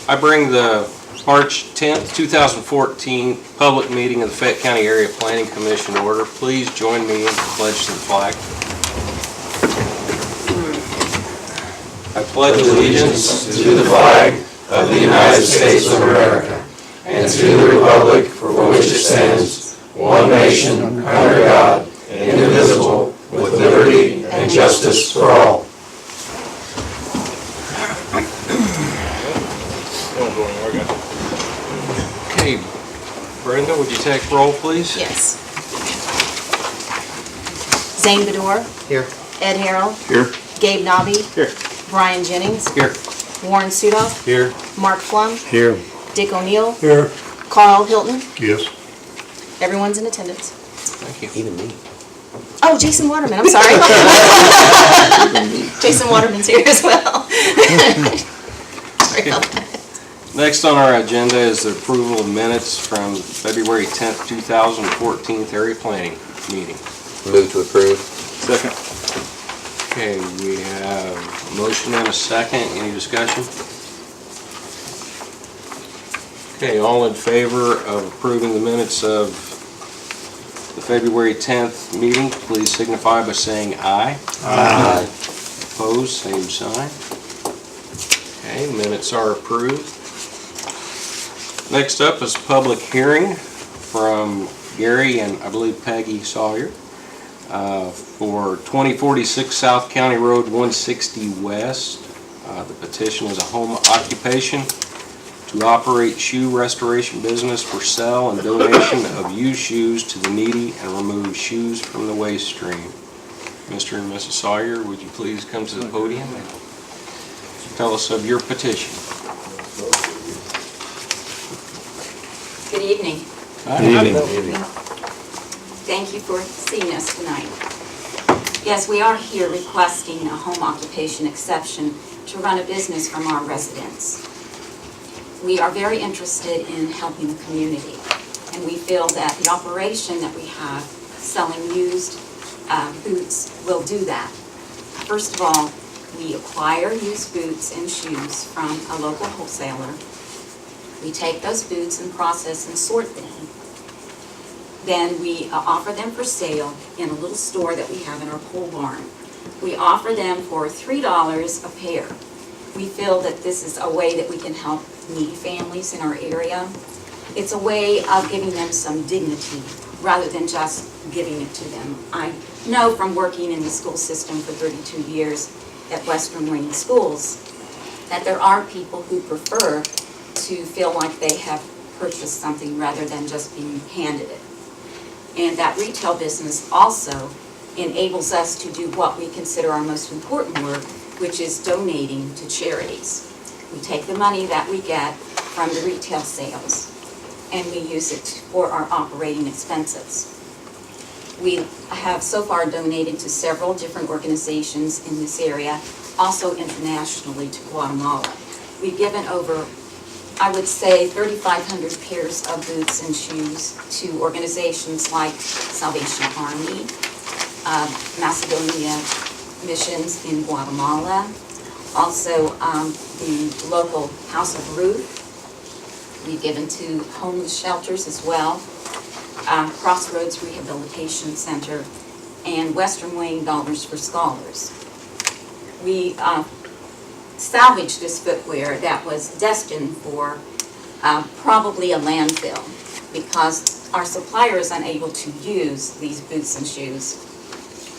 I bring the March 10th, 2014 public meeting of the Fayette County Area Planning Commission to order. Please join me in the pledge to the flag. I pledge allegiance to the flag of the United States of America and to the republic for which it stands, one nation, under God, indivisible, with liberty and justice for all. Okay, Brenda, would you take roll, please? Yes. Zane Bedore. Here. Ed Harrell. Here. Gabe Nobby. Here. Brian Jennings. Here. Warren Sudoff. Here. Mark Plum. Here. Dick O'Neill. Here. Carl Hilton. Yes. Everyone's in attendance. Thank you. Even me. Oh, Jason Waterman, I'm sorry. Jason Waterman's here as well. Sorry about that. Next on our agenda is the approval of minutes from February 10th, 2014 area planning meeting. Move to approve. Second. Okay, we have a motion and a second. Any discussion? Okay, all in favor of approving the minutes of the February 10th meeting, please signify by saying aye. Aye. Opposed, same sign. Okay, minutes are approved. Next up is public hearing from Gary and I believe Peggy Sawyer for 2046 South County Road 160 West. The petition is a home occupation to operate shoe restoration business for sale and donation of used shoes to the needy and remove shoes from the waste stream. Mr. and Mrs. Sawyer, would you please come to the podium and tell us of your petition? Good evening. Good evening. Thank you for seeing us tonight. Yes, we are here requesting a home occupation exception to run a business from our residence. We are very interested in helping the community, and we feel that the operation that we have selling used boots will do that. First of all, we acquire used boots and shoes from a local wholesaler. We take those boots and process and sort them. Then we offer them for sale in a little store that we have in our pole barn. We offer them for $3 a pair. We feel that this is a way that we can help needy families in our area. It's a way of giving them some dignity rather than just giving it to them. I know from working in the school system for 32 years at Western Wayne Schools that there are people who prefer to feel like they have purchased something rather than just being handed it. And that retail business also enables us to do what we consider our most important work, which is donating to charities. We take the money that we get from the retail sales and we use it for our operating expenses. We have so far donated to several different organizations in this area, also internationally to Guatemala. We've given over, I would say, 3,500 pairs of boots and shoes to organizations like Salvation Army, Macedonia Missions in Guatemala, also the local House of Ruth. We've given to homeless shelters as well, Crossroads Rehabilitation Center, and Western Wayne Dollars for Scholars. We salvaged this footwear that was destined for probably a landfill because our supplier is unable to use these boots and shoes.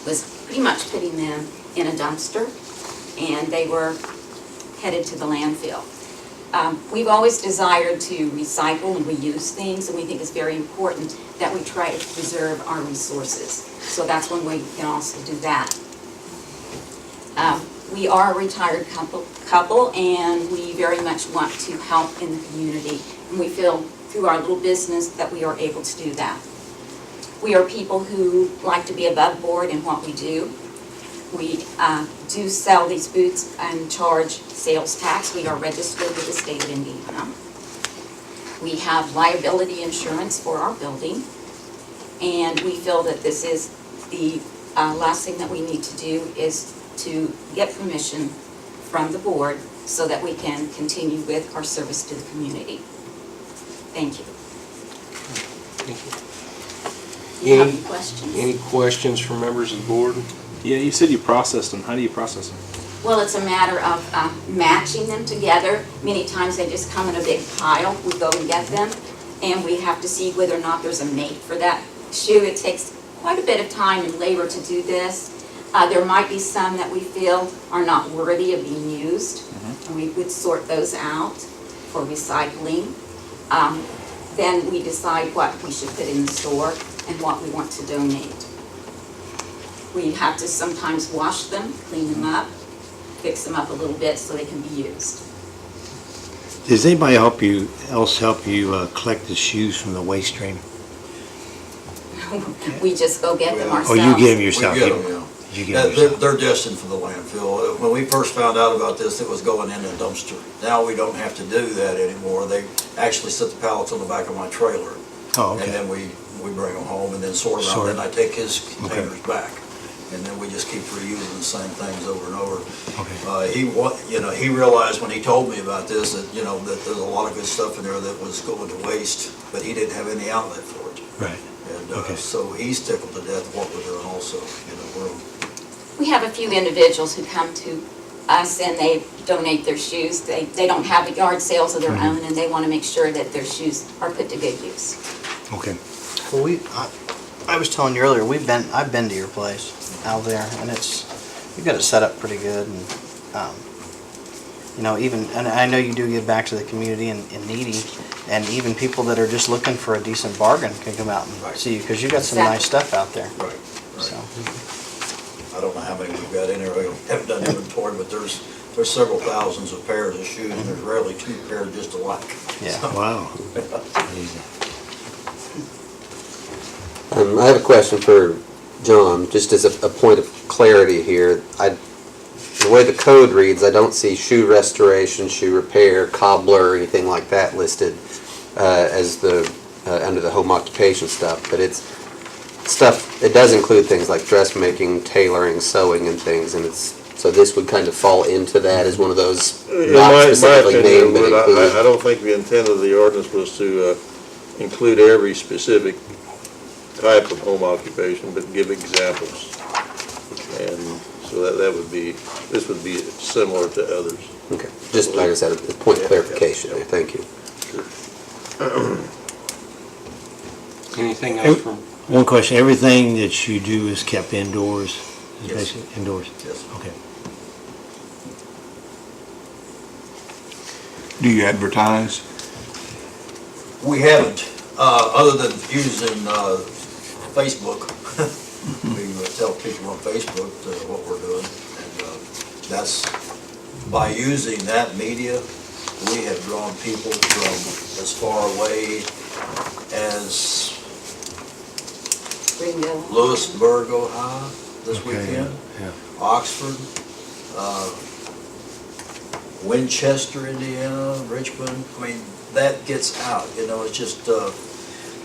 Was pretty much putting them in a dumpster and they were headed to the landfill. We've always desired to recycle and reuse things, and we think it's very important that we try to preserve our resources. So that's one way we can also do that. We are a retired couple, and we very much want to help in the community. And we feel through our little business that we are able to do that. We are people who like to be above board in what we do. We do sell these boots and charge sales tax. We are registered with the state of Indiana. We have liability insurance for our building, and we feel that this is the last thing that we need to do is to get permission from the board so that we can continue with our service to the community. Thank you. Do you have any questions? Any questions from members of the board? Yeah, you said you processed them. How do you process them? Well, it's a matter of matching them together. Many times they just come in a big pile. We go and get them, and we have to see whether or not there's a mate for that shoe. It takes quite a bit of time and labor to do this. There might be some that we feel are not worthy of being used, and we would sort those out for recycling. Then we decide what we should put in the store and what we want to donate. We have to sometimes wash them, clean them up, fix them up a little bit so they can be used. Does anybody else help you collect the shoes from the waste stream? We just go get them Oh, ourselves. Oh, you get them We yourself? get them, yeah. You get them They're yourself? they're destined for the landfill. When we first found out about this, it was going in a dumpster. Now we don't have to do that anymore. They actually set the pallets on the back of my trailer. Oh, And okay. then we bring them home and then sort them out. Sort. Then I take his containers back. And then we just keep reusing the same things over and over. Okay. He realized when he told me about this that, that there's a lot of good stuff in there that was going to waste, but he didn't have any outlet for it. Right. And Okay. so he's tickled to death of what we're doing also. We have a few individuals who come to us and they donate their shoes. They don't have yard sales of their own, and they want to make sure that their shoes are put to good use. Okay. Well, I was telling you earlier, I've been to your place out there, and you've got it set up pretty good, and and I know you do give back to the community and needy, and even people that are just looking for a decent bargain can come out and Right. see you, because you got some nice stuff out there. Right. So, I don't know how many we've got in there. We haven't done inventory, but there's several thousands of pairs of shoes, and there's rarely two pairs just alike. yeah. Wow. I have a question for John, just as a point of clarity here. The way the code reads, I don't see shoe restoration, shoe repair, cobbler, or anything like that listed as under the home occupation stuff. But it does include things like dressmaking, tailoring, sewing, and things. And so this would kind of fall into that as one of those not specifically named but included. I don't think the intent of the ordinance was to include every specific type of home occupation, but give examples. And so this would be similar to others. Okay, just like I said, a point of clarification there. Thank you. Anything else from? One question, everything that you do is kept indoors? Is Yes. basically indoors? Yes. Okay. Do you advertise? We haven't, other than using Facebook. We tell people on Facebook what we're doing. And that's, by using that media, we have drawn people from as far away as Greenville. Lewisburg, Ohio, this Okay, weekend. yeah. Oxford, Winchester, Indiana, Richmond. I mean, that gets out, it's just,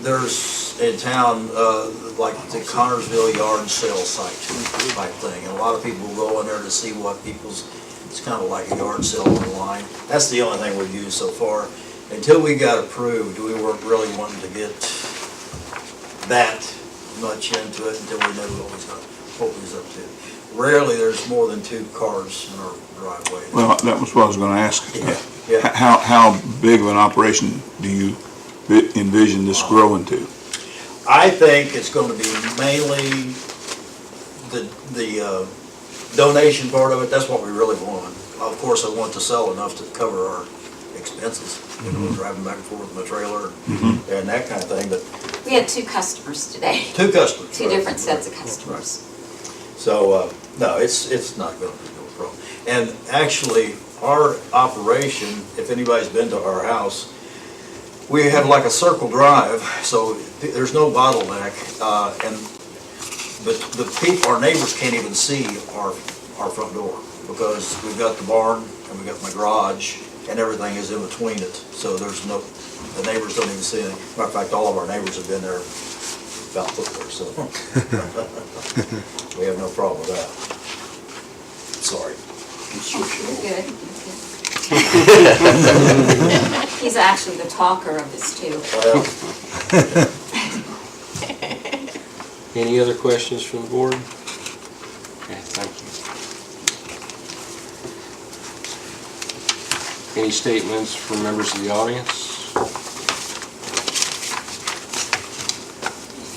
there's in town, like the Connorsville yard sale site type thing. And a lot of people go in there to see what it's kind of like a yard sale online. That's the only thing we've used so far. Until we got approved, we weren't really wanting to get that much into it until we knew what we was up to. Rarely there's more than 2 cars in our driveway. Well, that was what I was going to ask. Yeah. How big of an operation do you envision this growing to? I think it's going to be mainly the donation part of it. That's what we really want. Of course, I want to sell enough to cover our expenses, driving back and forth with my trailer and that kind of thing. But We had 2 customers today, 2 customers. 2 right? different sets of customers. So, no, it's not going to be no problem. And actually, our operation, if anybody's been to our house, we have like a circle drive, so there's no bottleneck. But our neighbors can't even see our front door because we've got the barn and we've got my garage and everything is in between it. So the neighbors don't even see anything. Matter of fact, all of our neighbors have been there about foot there, so. We have no problem with that. Sorry. You're good. You're good. He's actually the talker of this too. Any other questions from the board? Okay, thank you. Any statements from members of the audience?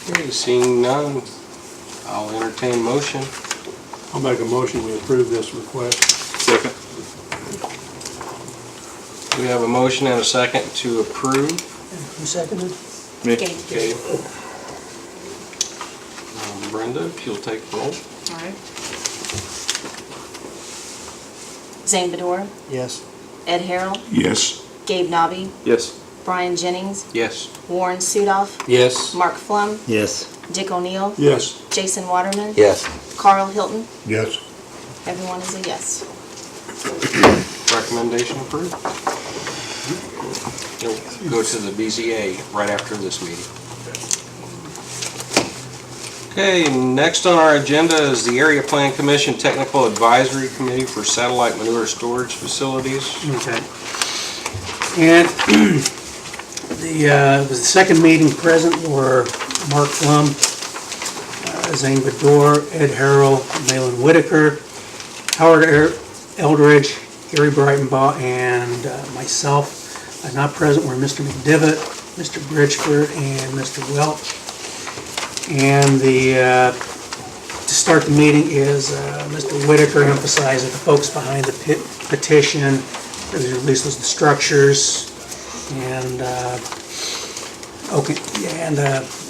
Okay, seeing none, I'll entertain motion. I'll make a motion we approve this request. Second. We have a motion and a second to approve. Who seconded? Me. Okay. Brenda, if you'll take roll. All right. Zane Bedore, Yes. Ed Harrell, Yes. Gabe Nobby, Yes. Brian Jennings, Yes. Warren Sudoff, Yes. Mark Flum, Yes. Dick O'Neill, Yes. Jason Waterman, Yes. Carl Hilton. Yes. Everyone is a yes. Recommendation approved. You'll go to the BZA right after this meeting. Okay, next on our agenda is the Area Plan Commission Technical Advisory Committee for Satellite Manure Storage Facilities. Okay. And the second meeting present were Mark Flum, Zane Bedore, Ed Harrell, Malin Whitaker, Howard Eldridge, Gary Breitenbaugh, and myself. Not present were Mr. McDivitt, Mr. Bridgeford, and Mr. Welch. And to start the meeting is Mr. Whitaker emphasized that the folks behind the petition, at least was the structures, and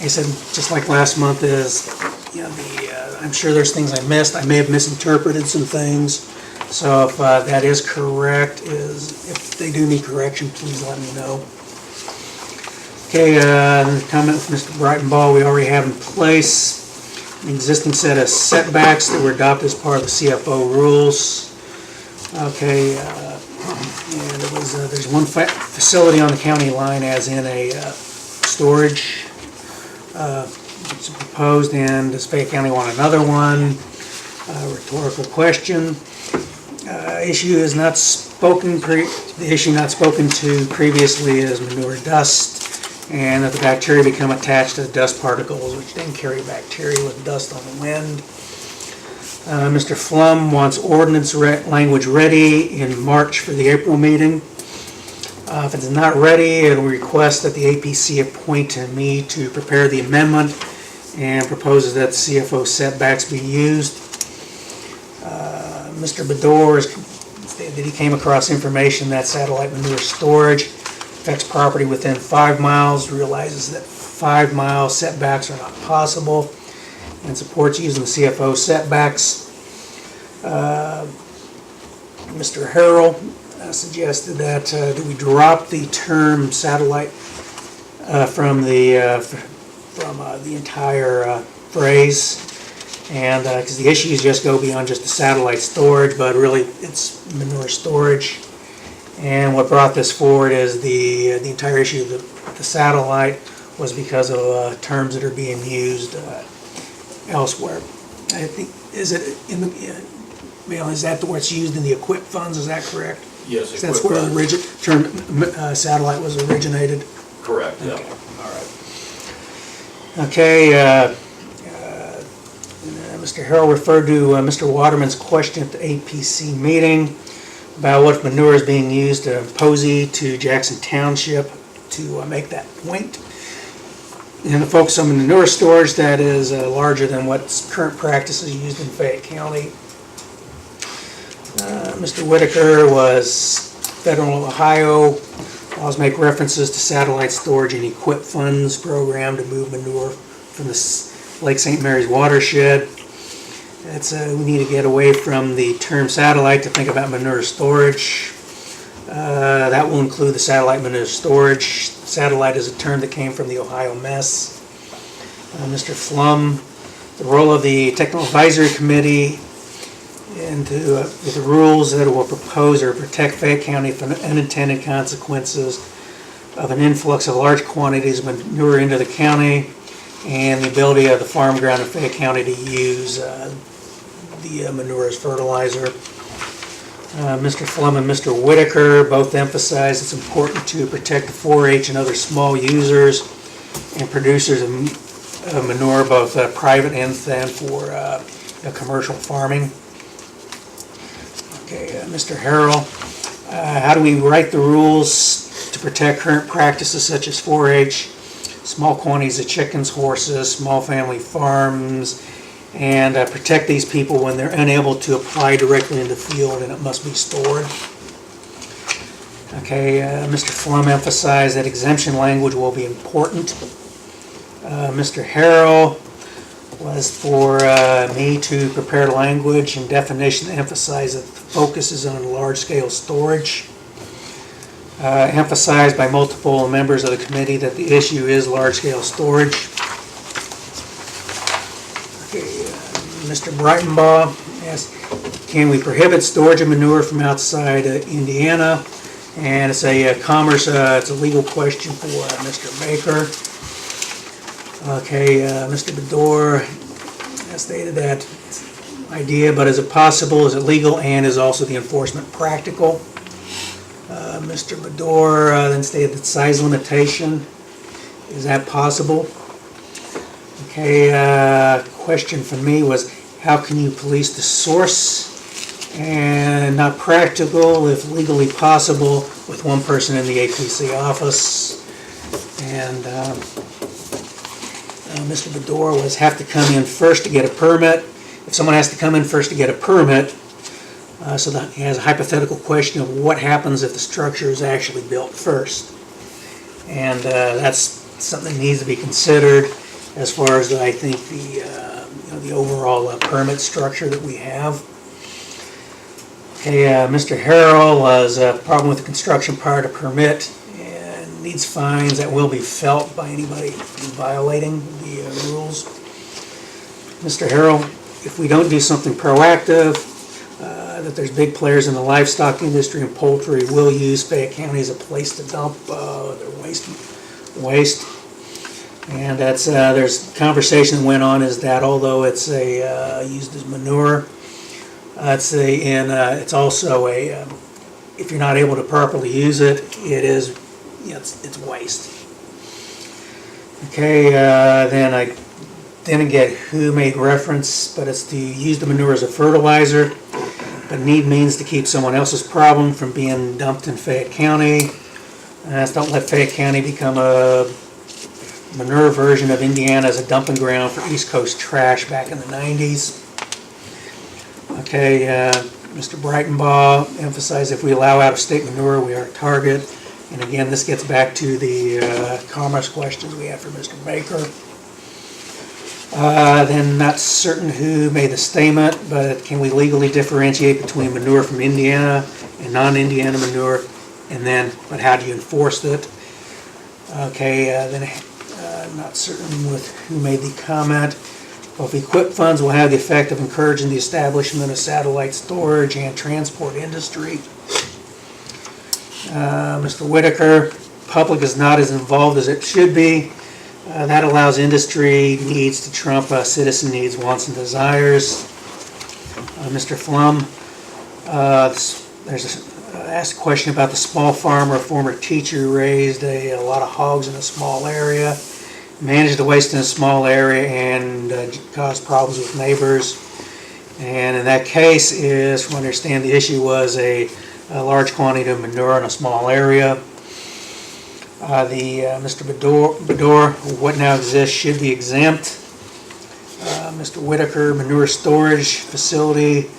he said, just like last month is, I'm sure there's things I missed. I may have misinterpreted some things. So if that is correct, if they do need correction, please let me know. Okay, comment with Mr. Breitenbaugh, we already have in place an existing set of setbacks that were adopted as part of the CFO rules. Okay, and it was, there's one facility on the county line as in a storage. It's proposed, and does Fayette County want another one? Rhetorical question. Issue is not spoken, the issue not spoken to previously is manure dust, and that the bacteria become attached to dust particles, which then carry bacteria with dust on the wind. Mr. Flum wants ordinance language ready in March for the April meeting. If it's not ready, it'll request that the APC appoint me to prepare the amendment and proposes that the CFO setbacks be used. Mr. Bedore stated that he came across information that satellite manure storage affects property within 5 miles, realizes that 5 mile setbacks are not possible, and supports using the CFO setbacks. Mr. Harrell suggested that we drop the term satellite from the entire phrase, and because the issues just go beyond just the satellite storage, but really it's manure storage. And what brought this forward is the entire issue of the satellite was because of terms that are being used elsewhere. I think, is it in the, is that where it's used in the EQIP funds, is that correct? Yes, That's where the term satellite was originated? correct, yeah. Okay. All right. Okay, Mr. Harrell referred to Mr. Waterman's question at the APC meeting about what manure is being used in Posey to Jackson Township to make that point. And the focus on manure storage that is larger than what's current practices used in Fayette County. Mr. Whitaker was Federal Ohio laws make references to satellite storage and EQIP funds program to move manure from the Lake St. Mary's watershed. That's we need to get away from the term satellite to think about manure storage. That will include the satellite manure storage. Satellite is a term that came from the Ohio Mess. Mr. Flum, the role of the Technical Advisory Committee and with the rules that it will propose or protect Fayette County from unintended consequences of an influx of large quantities of manure into the county, and the ability of the farm ground in Fayette County to use the manure as fertilizer. Mr. Flum and Mr. Whitaker both emphasize it's important to protect the 4-H and other small users and producers of manure, both private and then for commercial farming. Okay, Mr. Harrell, how do we write the rules to protect current practices such as 4-H, small quantities of chickens, horses, small family farms, and protect these people when they're unable to apply directly in the field and it must be stored? Okay, Mr. Flum emphasized that exemption language will be important. Mr. Harrell was for me to prepare language and definition that emphasize that the focus is on large-scale storage. Emphasized by multiple members of the committee that the issue is large-scale storage. Okay, Mr. Breitenbaugh asked, can we prohibit storage of manure from outside Indiana? And it's a it's a legal question for Mr. Baker. Okay, Mr. Bedore has stated that idea, but is it possible, is it legal, and is also the enforcement practical? Mr. Bedore then stated that size limitation, is that possible? Okay, question for me was, how can you police the source? And not practical, if legally possible, with one person in the APC office. And Mr. Bedore was have to come in first to get a permit. If someone has to come in first to get a permit, so that he has a hypothetical question of what happens if the structure is actually built first. And that's something that needs to be considered as far as I think the overall permit structure that we have. Okay, Mr. Harrell was a problem with the construction prior to permit and needs fines that will be felt by anybody violating the rules. Mr. Harrell, if we don't do something proactive, that there's big players in the livestock industry and poultry will use Fayette County as a place to dump their waste. And that's there's conversation that went on is that although it's used as manure, it's also if you're not able to properly use it, it's waste. Okay, then I didn't get who made reference, but it's to use the manure as a fertilizer, but need means to keep someone else's problem from being dumped in Fayette County. Don't let Fayette County become a manure version of Indiana as a dumping ground for East Coast trash back in the 90s. Okay, Mr. Breitenbaugh emphasized if we allow out-of-state manure, we are a target. And again, this gets back to the commerce questions we had for Mr. Baker. Then not certain who made the statement, but can we legally differentiate between manure from Indiana and non-Indiana manure? And then, but how do you enforce it? Okay, then not certain with who made the comment. Well, if equip funds will have the effect of encouraging the establishment of satellite storage and transport industry. Mr. Whitaker, public is not as involved as it should be. That allows industry needs to trump citizen needs, wants, and desires. Mr. Flum, there's asked a question about the small farmer, a former teacher who raised a lot of hogs in a small area, managed the waste in a small area, and caused problems with neighbors. And in that case, from what I understand, the issue was a large quantity of manure in a small area. Mr. Bedore, what now exists should be exempt. Mr. Whitaker, manure storage facility,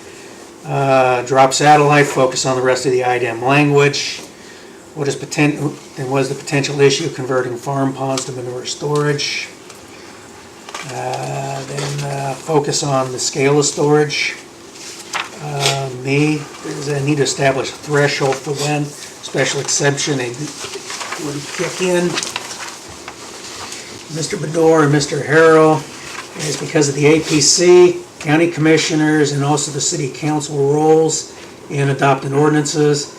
drop satellite, focus on the rest of the IDEM language. What is the potential issue of converting farm ponds to manure storage? Then focus on the scale of storage. There's a need to establish a threshold for when special exception would kick in. Mr. Bedore and Mr. Harrell, is because of the APC, county commissioners, and also the city council roles in adopting ordinances.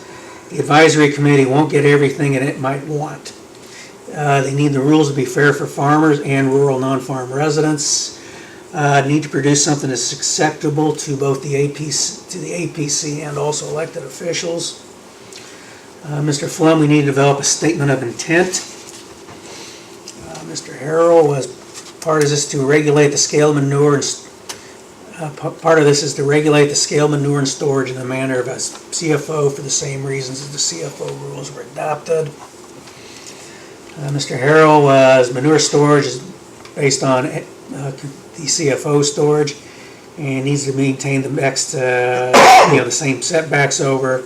The advisory committee won't get everything that it might want. They need the rules to be fair for farmers and rural non-farm residents. need to produce something that's acceptable to both the APC and also elected officials. Mr. Flum, we need to develop a statement of intent. Mr. Harrell was, part of this to regulate the scale of manure and part of this is to regulate the scale, manure, and storage in the manner of a CFO for the same reasons as the CFO rules were adopted. Mr. Harrell was manure storage is based on the CFO storage and needs to maintain the next, the same setbacks over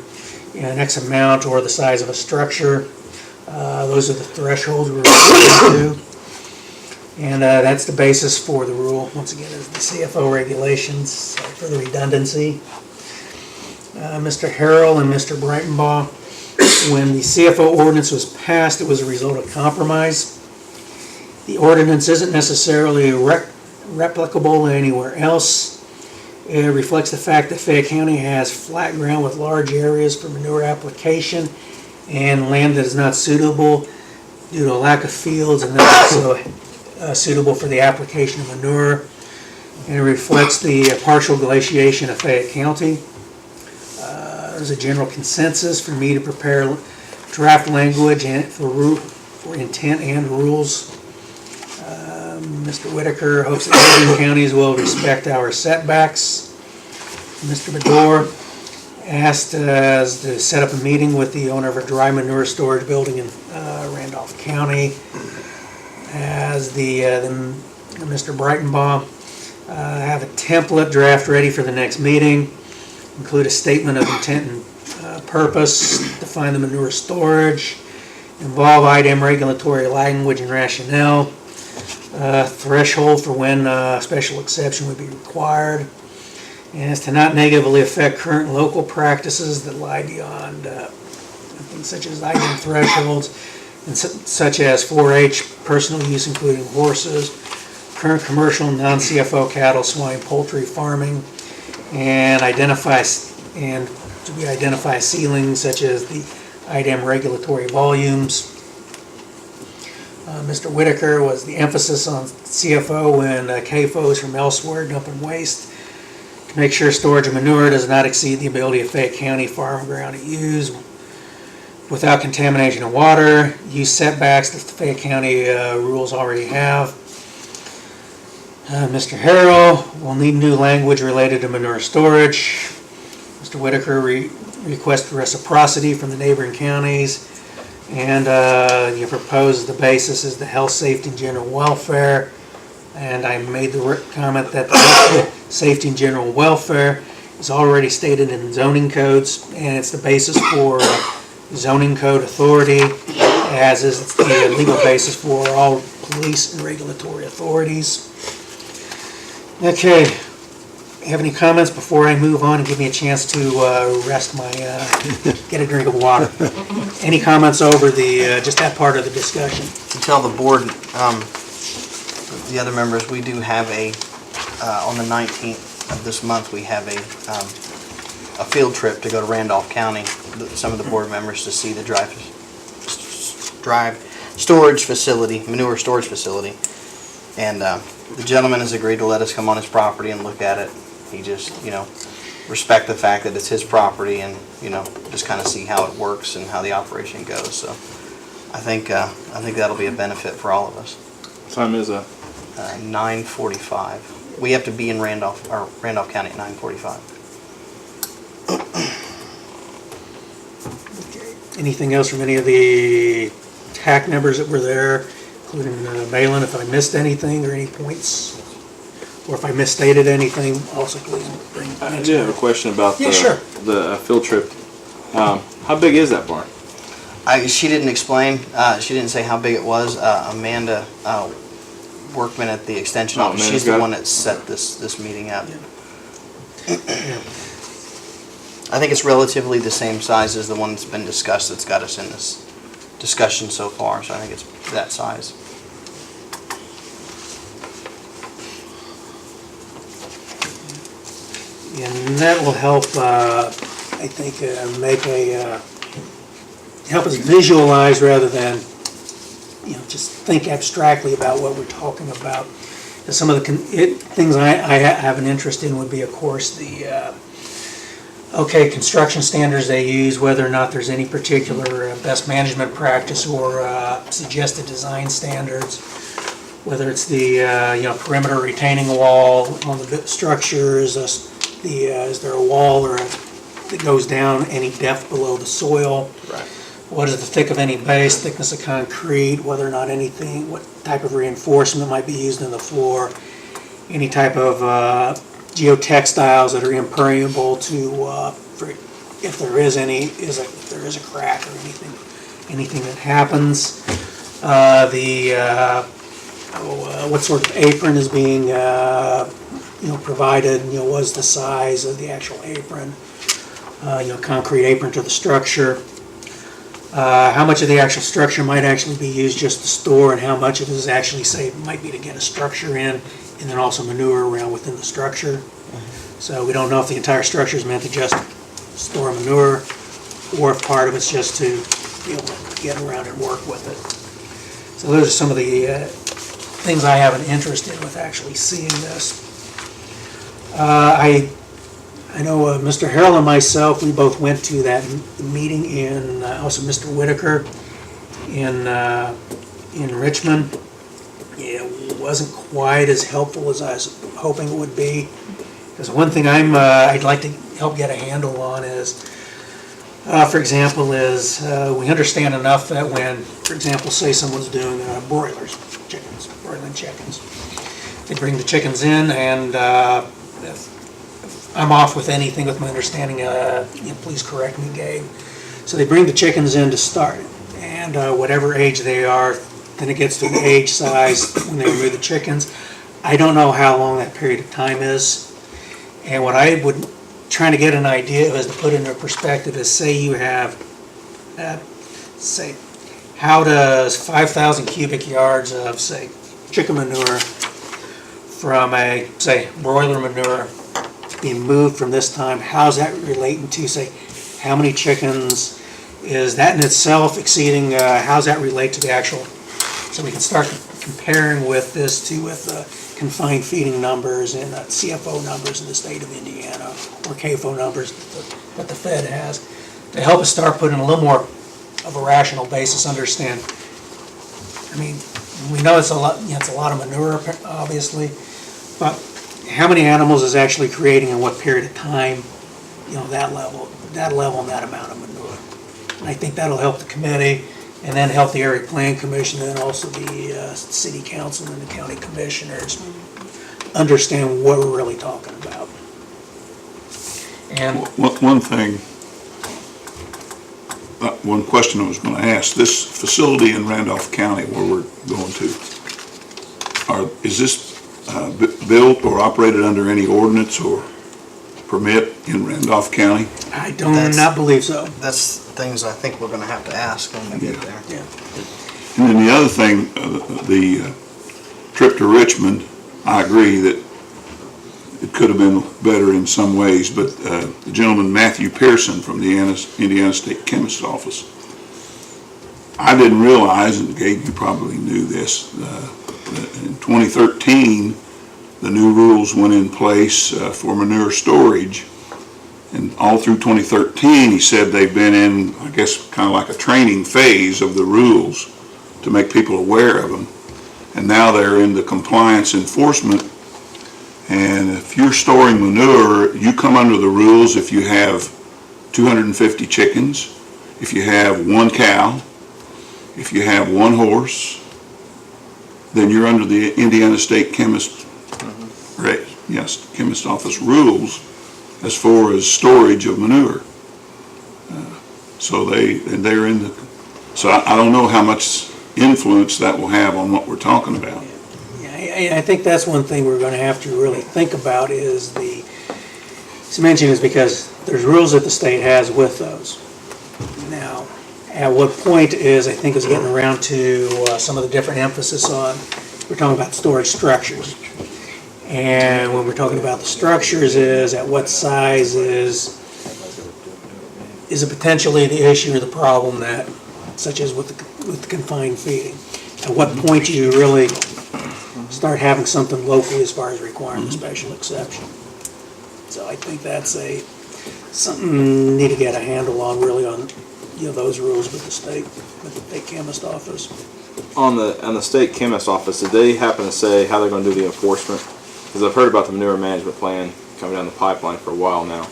an X amount or the size of a structure. Those are the thresholds we're referring to. And that's the basis for the rule. Once again, is the CFO regulations for the redundancy. Mr. Harrell and Mr. Breitenbaugh, when the CFO ordinance was passed, it was a result of compromise. The ordinance isn't necessarily replicable anywhere else. It reflects the fact that Fayette County has flat ground with large areas for manure application and land that is not suitable due to a lack of fields and also suitable for the application of manure. And it reflects the partial glaciation of Fayette County. There's a general consensus for me to prepare draft language and for intent and rules. Mr. Whitaker hopes that neighboring counties will respect our setbacks. Mr. Bedore asked us to set up a meeting with the owner of a dry manure storage building in Randolph County. As Mr. Breitenbaugh have a template draft ready for the next meeting, include a statement of intent and purpose, define the manure storage, involve item regulatory language and rationale, threshold for when special exception would be required, and is to not negatively affect current local practices that lie beyond things such as item thresholds, and such as 4-H personal use including horses, current commercial non-CFO cattle, swine, poultry, farming, and identify ceilings such as the item regulatory volumes. Mr. Whitaker was the emphasis on CFO and CAFOs from elsewhere dumping waste to make sure storage of manure does not exceed the ability of Fayette County farm ground to use without contamination of water, use setbacks that the Fayette County rules already have. Mr. Harrell will need new language related to manure storage. Mr. Whitaker requests reciprocity from the neighboring counties, and you propose the basis is the health, safety, and general welfare. And I made the comment that the health, safety, and general welfare is already stated in zoning codes, and it's the basis for zoning code authority, as is the legal basis for all police and regulatory authorities. Okay, have any comments before I move on and give me a chance to rest my, get a drink of water? Any comments over just that part of the discussion? To tell the board, the other members, we do have on the 19th of this month, we have a field trip to go to Randolph County, some of the board members to see the dry storage facility, manure storage facility. And the gentleman has agreed to let us come on his property and look at it. He just, respect the fact that it's his property and, just kind of see how it works and how the operation goes. So I think that'll be a benefit for all of us. What time is that? 9:45. We have to be in Randolph County at 9:45. Anything else from any of the TAC members that were there, including Balin? If I missed anything or any points, or if I misstated anything, also please bring it. I do have a question about the field trip. How big is that barn? She didn't explain. She didn't say how big it was. Amanda Workman at the extension office. She's the one that set this meeting up. Yeah. I think it's relatively the same size as the one that's been discussed that's got us in this discussion so far, so I think it's that size. And that will help, I think, help us visualize rather than, just think abstractly about what we're talking about. Some of the things I have an interest in would be, of course, the construction standards they use, whether or not there's any particular best management practice or suggested design standards, whether it's the perimeter retaining wall on the structure, is there a wall or that goes down any depth below the soil? Right. What is the thick of any base, thickness of concrete, whether or not anything, what type of reinforcement might be used in the floor, any type of geotextiles that are impermeable to, if there is if there is a crack or anything that happens. What sort of apron is being, provided, what is the size of the actual apron, concrete apron to the structure. How much of the actual structure might actually be used just to store, and how much of it is actually, might be to get a structure in, and then also manure around within the structure. So we don't know if the entire structure is meant to just store manure, or if part of it's just to be able to get around and work with it. So those are some of the things I have an interest in with actually seeing this. I know Mr. Harrell and myself, we both went to that meeting in, also Mr. Whitaker in Richmond. It wasn't quite as helpful as I was hoping it would be. Because one thing I'd like to help get a handle on is, for example, we understand enough that when, for example, say someone's doing broiling chickens. They bring the chickens in, and if I'm off with anything with my understanding, please correct me, Gabe. So they bring the chickens in to start, and whatever age they are, then it gets to the age size when they remove the chickens. I don't know how long that period of time is, and what I would trying to get an idea of is to put into perspective is, say you have, how does 5,000 cubic yards of, say, chicken manure from a, say, broiler manure being moved from this time, how's that relating to, say, how many chickens, is that in itself exceeding, how's that relate to the actual, so we can start comparing with this to with confined feeding numbers and CFO numbers in the state of Indiana, or CAFO numbers that the Fed has, to help us start putting a little more of a rational basis, understand. I mean, we know it's a lot, it's a lot of manure, obviously, but how many animals is actually creating in what period of time, that level and that amount of manure. And I think that'll help the committee, and then help the area plan commission, and then also the city council and the county commissioners understand what we're really talking about. And One thing, one question I was going to ask, this facility in Randolph County where we're going to, is this built or operated under any ordinance or permit in Randolph County? I do not believe so. That's things I think we're gonna have to ask when we get there. Yeah. And then the other thing, the trip to Richmond, I agree that it could have been better in some ways, but the gentleman Matthew Pearson from the Indiana State Chemist's Office, I didn't realize, and Gabe, you probably knew this, that in 2013, the new rules went in place for manure storage. And all through 2013, he said they've been in, I guess, kind of like a training phase of the rules to make people aware of them. And now they're in the compliance enforcement. And if you're storing manure, you come under the rules if you have 250 chickens, if you have 1 cow, if you have 1 horse, then you're under the Indiana State Chemist, Chemist Office rules as far as storage of manure. So they're in the, so I don't know how much influence that will have on what we're talking about. Yeah, I think that's one thing we're gonna have to really think about is mention is because there's rules that the state has with those. Now, at what point is, I think, is getting around to some of the different emphasis on, we're talking about storage structures. And when we're talking about the structures is, at what size is it potentially the issue or the problem that, such as with the confined feeding? At what point do you really start having something locally as far as requiring a special exception. So I think that's something we need to get a handle on, really, on, those rules with the state chemist office. On the state chemist office, did they happen to say how they're going to do the enforcement? Because I've heard about the manure management plan coming down the pipeline for a while now,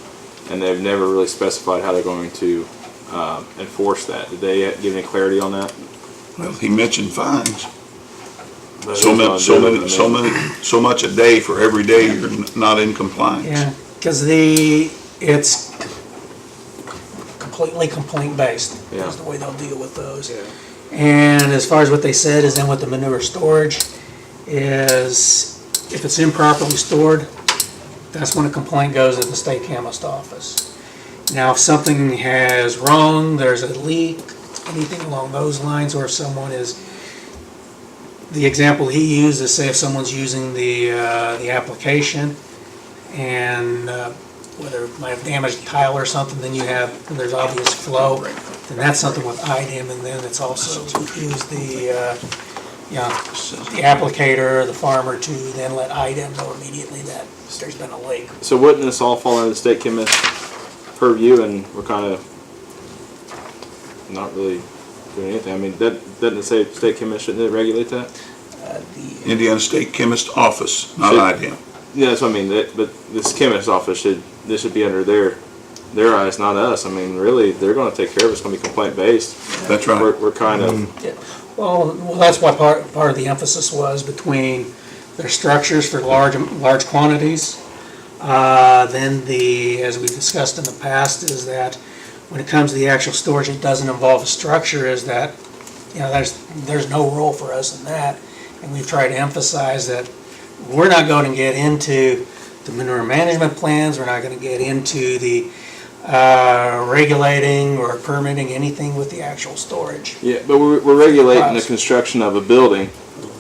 and they've never really specified how they're going to enforce that. Did they give any clarity on that? Well, he mentioned fines. But So who's much, gonna do it? so much a day for every day you're not in compliance. Yeah, because it's completely complaint-based, Yeah. is the way they'll deal with those. And as far as what they said is then with the manure storage is, if it's improperly stored, that's when a complaint goes to the state chemist office. Now, if something has wrong, there's a leak, anything along those lines, or if someone is, the example he used is, say if someone's using the application and whether it might have damaged tile or something, then there's obvious flow, then that's something with IDEM, and then it's also to use the applicator, the farmer, to then let IDEM know immediately that there's been a leak. So wouldn't this all fall under the state chemist purview, and we're kind of not really doing anything? I mean, doesn't it say state chemist, shouldn't it regulate that? Indiana State Chemist Office, not IDEM. Yeah, that's what I mean. But this chemist office should be under their eyes, not us. I mean, really, they're going to take care of it. It's going to be complaint based. That's right. We're kind of Well, that's why part of the emphasis was between their structures for large quantities. Then as we discussed in the past, is that when it comes to the actual storage, it doesn't involve a structure, is that, there's no role for us in that. And we've tried to emphasize that we're not going to get into the manure management plans, we're not going to get into the regulating or permitting anything with the actual storage. Yeah, but we're regulating the construction of a building,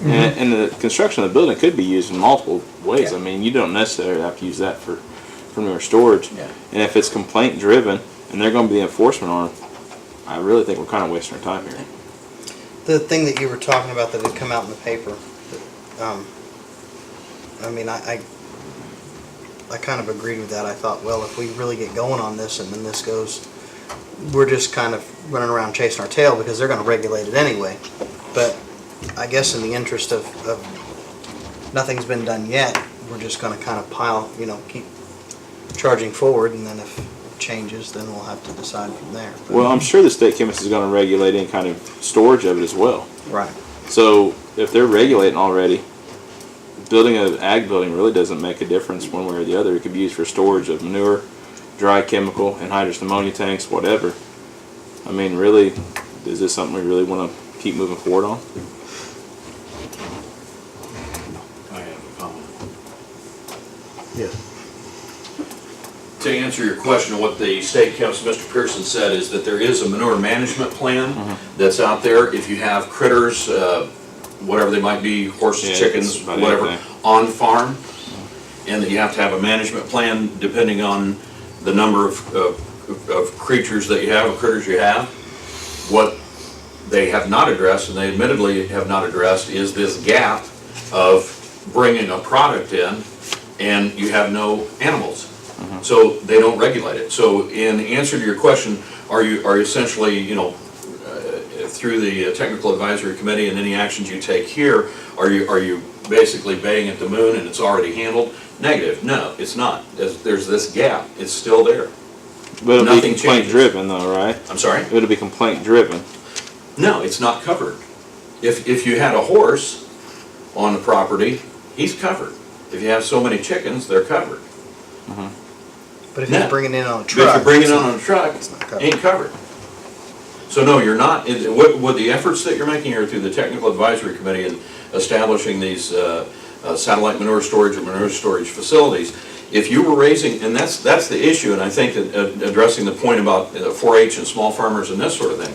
and the construction of the building could be used in multiple ways. Yeah. I mean, you don't necessarily have to use that for manure storage. Yeah. And if it's complaint driven, and they're going to be the enforcement on it, I really think we're kind of wasting our time here. The thing that you were talking about that had come out in the paper, I kind of agreed with that. I thought, well, if we really get going on this and then this goes, we're just kind of running around chasing our tail because they're going to regulate it anyway. But I guess in the interest of nothing's been done yet, we're just going to kind of keep charging forward, and then if it changes, then we'll have to decide from there. But, Well, I'm sure the state chemist is going to regulate any kind of storage of it as well. right. So if they're regulating already, building an ag building really doesn't make a difference one way or the other. It could be used for storage of manure, dry chemical, anhydrous ammonia tanks, whatever. I mean, really, is this something we really want to keep moving forward on? I have a comment. Yes. To answer your question, what the state chemist, Mr. Pearson, said is that there is a manure management plan that's out there. If you have critters, whatever they might be, horses, Yeah, chickens, it's about whatever, anything. on farm, and that you have to have a management plan depending on the number of creatures that you have, of critters you have. What they have not addressed, and they admittedly have not addressed, is this gap of bringing a product in and you have no animals. So they don't regulate it. So in answer to your question, are you essentially, through the technical advisory committee and any actions you take here, are you basically baying at the moon and it's already handled? Negative. No, it's not. There's this gap. It's still there. But it'll Nothing be complaint changes. driven though, right? I'm sorry? It'll be complaint driven. No, it's not covered. If you had a horse on the property, he's covered. If you have so many chickens, they're covered. But if No. you're bringing it in on a But truck. if you bring it it's on not- a truck, it's not covered. ain't covered. So no, you're not, what the efforts that you're making here through the technical advisory committee and establishing these satellite manure storage or manure storage facilities, if you were raising, and that's the issue, and I think that addressing the point about 4-H and small farmers and this sort of thing,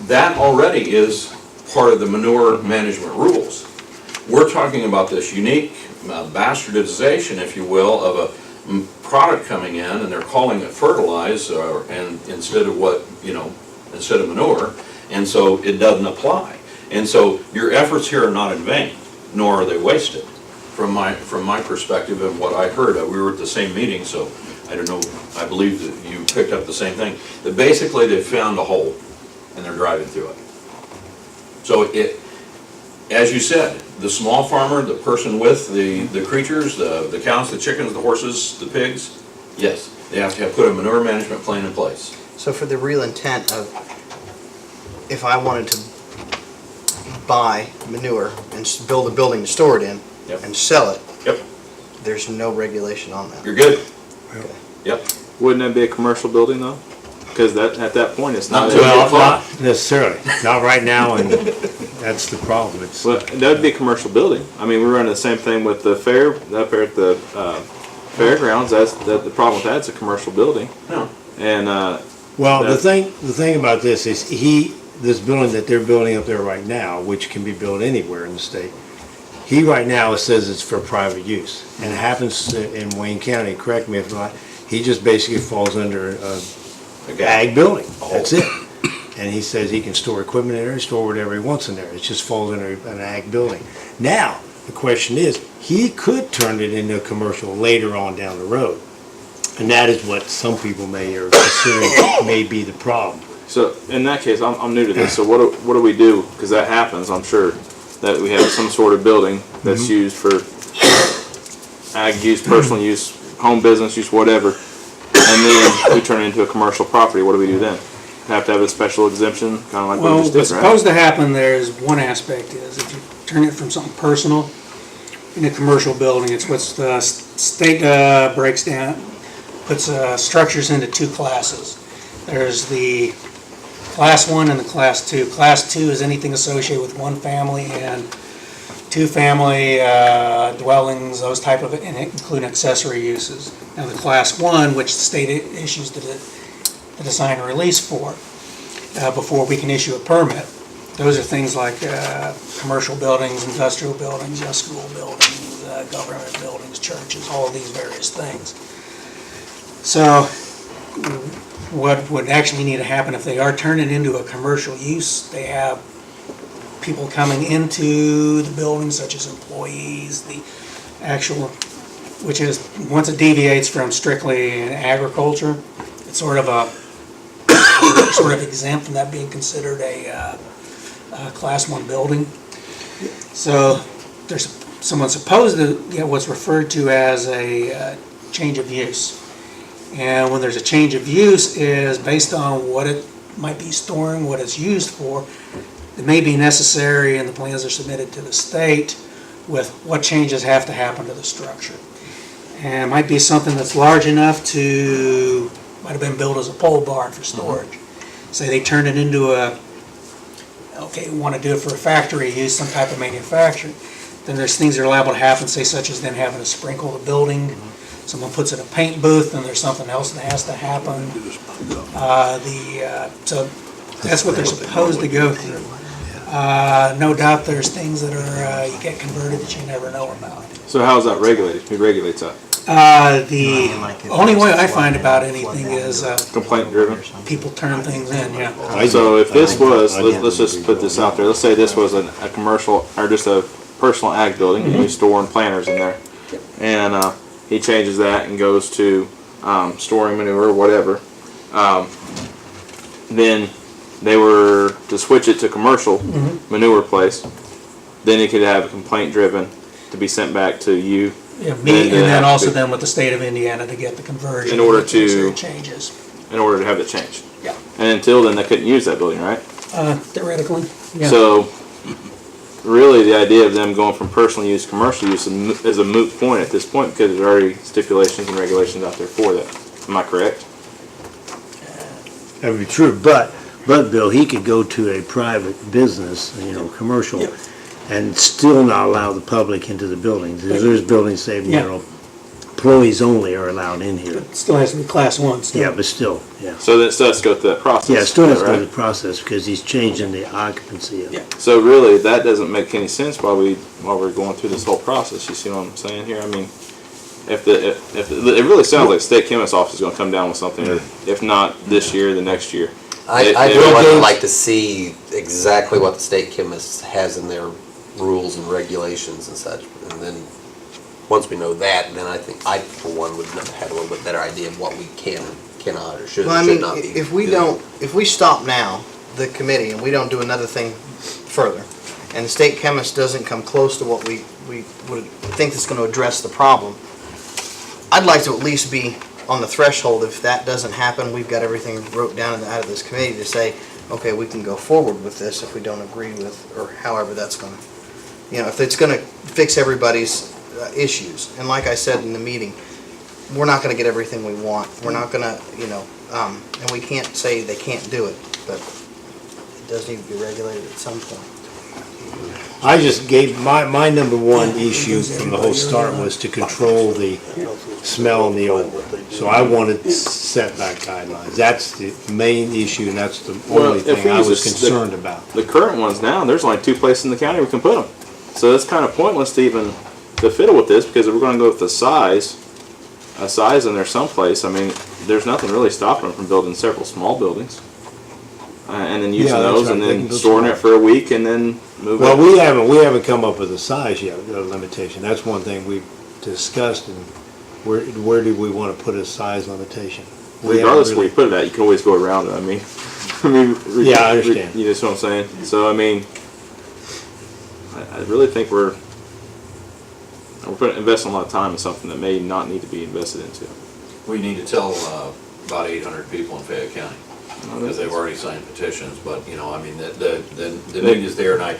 that already is part of the manure management rules. We're talking about this unique bastardization, if you will, of a product coming in, and they're calling it fertilizer, and instead of manure, and so it doesn't apply. And so your efforts here are not in vain. nor are they wasted. From my perspective and what I heard, we were at the same meeting, so I don't know, I believe that you picked up the same thing. That basically they found a hole and they're driving through it. So it, as you said, the small farmer, the person with the creatures, the cows, the chickens, the horses, the pigs, yes, they have to put a manure management plan in place. So for the real intent of, if I wanted to buy manure and build a building to store it in Yep. and sell it, Yep, there's no regulation on that. you're good. Yep. Wouldn't that be a commercial building though? Because at that point, it's not. Not until Well, Well, not necessarily, not right now, and that's the problem. It's, Well, that would be a commercial building. I mean, we're running the same thing with the fair, up there at the fairgrounds. The problem with that's a commercial building. No. And, well, the that- thing about this is this building that they're building up there right now, which can be built anywhere in the state, he right now says it's for private use. And it happens in Wayne County, correct me if not, he just basically falls under a ag building. That's it. And he says he can store equipment in there, store whatever he wants in there. It just falls under an ag building. Now, the question is, he could turn it into a commercial later on down the road. And that is what some people may are considering may be the problem. so in that case, I'm new to this. So what do we do? Because that happens, I'm sure, that we have some sort of building that's used for ag use, personal use, home business use, whatever. And then we turn it into a commercial property. What do we do then? Have to have a special exemption, kind of like Well, we just what's did, right? supposed to happen there is one aspect is if you turn it from something personal in a commercial building, it's what's the state breaks down, puts structures into two classes. There's the Class 1 and the Class 2. Class 2 is anything associated with one family and two family dwellings, those type of, and including accessory uses. Now the Class 1, which the state issues the design and release for, before we can issue a permit. Those are things like commercial buildings, industrial buildings, school buildings, government buildings, churches, all of these various things. So what would actually need to happen if they are turning into a commercial use, they have people coming into the building such as employees, the actual, which is, once it deviates from strictly agriculture, it's sort of exempt from that being considered a Class 1 building. So there's someone supposed to get what's referred to as a change of use. And when there's a change of use is based on what it might be storing, what it's used for. It may be necessary, and the plans are submitted to the state with what changes have to happen to the structure. And it might be something that's large enough to, might have been built as a pole barn for storage. Say they turn it into want to do it for a factory use, some type of manufacturing. Then there's things that are liable to happen, say such as them having to sprinkle the building. Someone puts in a paint booth, and there's something else that has to happen. So that's what they're supposed to go through. No doubt there's things that are, you get converted that you never know about. So how is that regulated? Who regulates that? The only way I find about anything is Complaint driven? people turn things in, yeah. So if this was, let's just put this out there, let's say this was a commercial, or just a personal ag building, and you're storing planters in there. And he changes that and goes to storing manure or whatever. Then they were to switch it to commercial manure place, then he could have a complaint driven to be sent back to you. Yeah, me, and then also then with the state of Indiana to get the conversion. In order if there's to- any changes. in order to have it changed. Yeah. And until then, they couldn't use that building, right? Theoretically, yeah. So, really, the idea of them going from personal use to commercial use is a moot point at this point because there's already stipulations and regulations out there for that. Am I correct? That would be true, but Bill, he could go to a private business, commercial, and still not allow the public into the buildings. There's buildings say, employees only are allowed in here. It still has to be Class 1 still. Yeah, but still, yeah. So that still has to go through that process. Yeah, it still has to go right? through the process because he's changing the occupancy of it. So really, that doesn't make any sense while we're going through this whole process. You see what I'm saying here? I mean, if it really sounds like state chemist's office is going to come down with something, or if not this year, the next year. I would like to see exactly what the state chemist has in their rules and regulations and such. And then, once we know that, then I think I, for one, would have a little bit better idea of what we can, cannot, or should, Well, I should mean, not be. if we doing. don't, if we stop now, the committee, and we don't do another thing further, and the state chemist doesn't come close to what we would think is gonna address the problem, I'd like to at least be on the threshold. If that doesn't happen, we've got everything wrote down and out of this committee to say, okay, we can go forward with this if we don't agree with, or however that's gonna, if it's gonna fix everybody's issues. And like I said in the meeting, we're not gonna get everything we want. We're not gonna, and we can't say they can't do it, but it does need to be regulated at some point. I just gave, my number one issue from the whole start was to control the smell and the odor. So I wanted setback guidelines. That's the main issue, and that's the only if thing we I use was the- concerned about. The current ones now, there's only 2 places in the county we can put them. So it's kind of pointless to even to fiddle with this, because if we're going to go with a size in there someplace, I mean, there's nothing really stopping them from building several small buildings. And then using Yeah, that's those right. and They then can go storing small. it for a week and then moving Well, it. we haven't come up with a size yet, a limitation. That's one thing we've discussed, and where do we want to put a size limitation? We haven't Regardless of where really- you put it at, you can always go around it. I mean, Yeah, I understand. You know what I'm saying? So I mean, I really think we're investing a lot of time in something that may not need to be invested into. We need to tell about 800 people in Fayette County, because they've already signed petitions, but, I mean, the need is there, and I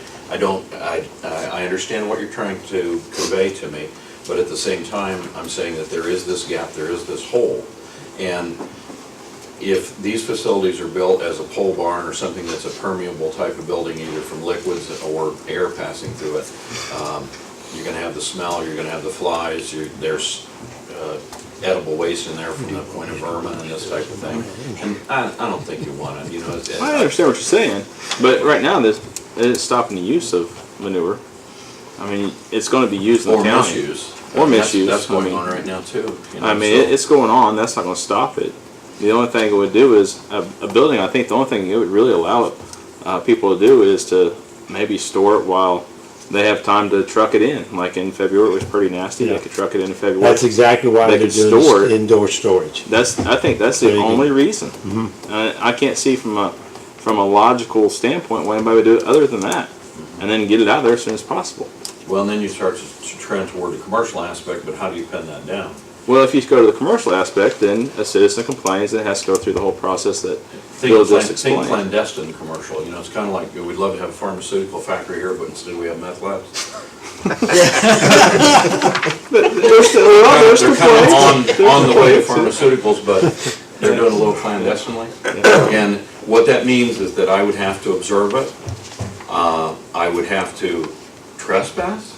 understand what you're trying to convey to me, but at the same time, I'm saying that there is this gap, there is this hole, and if these facilities are built as a pole barn or something that's a permeable type of building, either from liquids or air passing through it, you're gonna have the smell, you're gonna have the flies, there's edible waste in there from the point of vermin and this type of thing. And I don't think you want it, I understand what you're saying, but right now it's stopping the use of manure. I mean, it's going to be used in the Or county. misuse. Or misuse. That's going I mean- on right now too. I mean, it's going on. That's not going to stop it. The only thing it would do is a building. I think the only thing it would really allow people to do is to maybe store it while they have time to truck it in. Like in February, it was pretty nasty. Yeah. They could truck it in February. That's exactly why They they're could store doing it. indoor storage. I think that's the There you go. only reason. I can't see from a logical standpoint why anybody would do it other than that, and then get it out there as soon as possible. Well, and then you start to trend toward the commercial aspect, but how do you pin that down? Well, if you go to the commercial aspect, then a citizen complains and it has to go through the whole process that Bill just Think explained. clandestine commercial, it's kind of like, we'd love to have a pharmaceutical factory here, but instead we have meth labs. They're kind of on the way to pharmaceuticals, but they're doing a little clandestinely. And what that means is that I would have to observe it, I would have to trespass,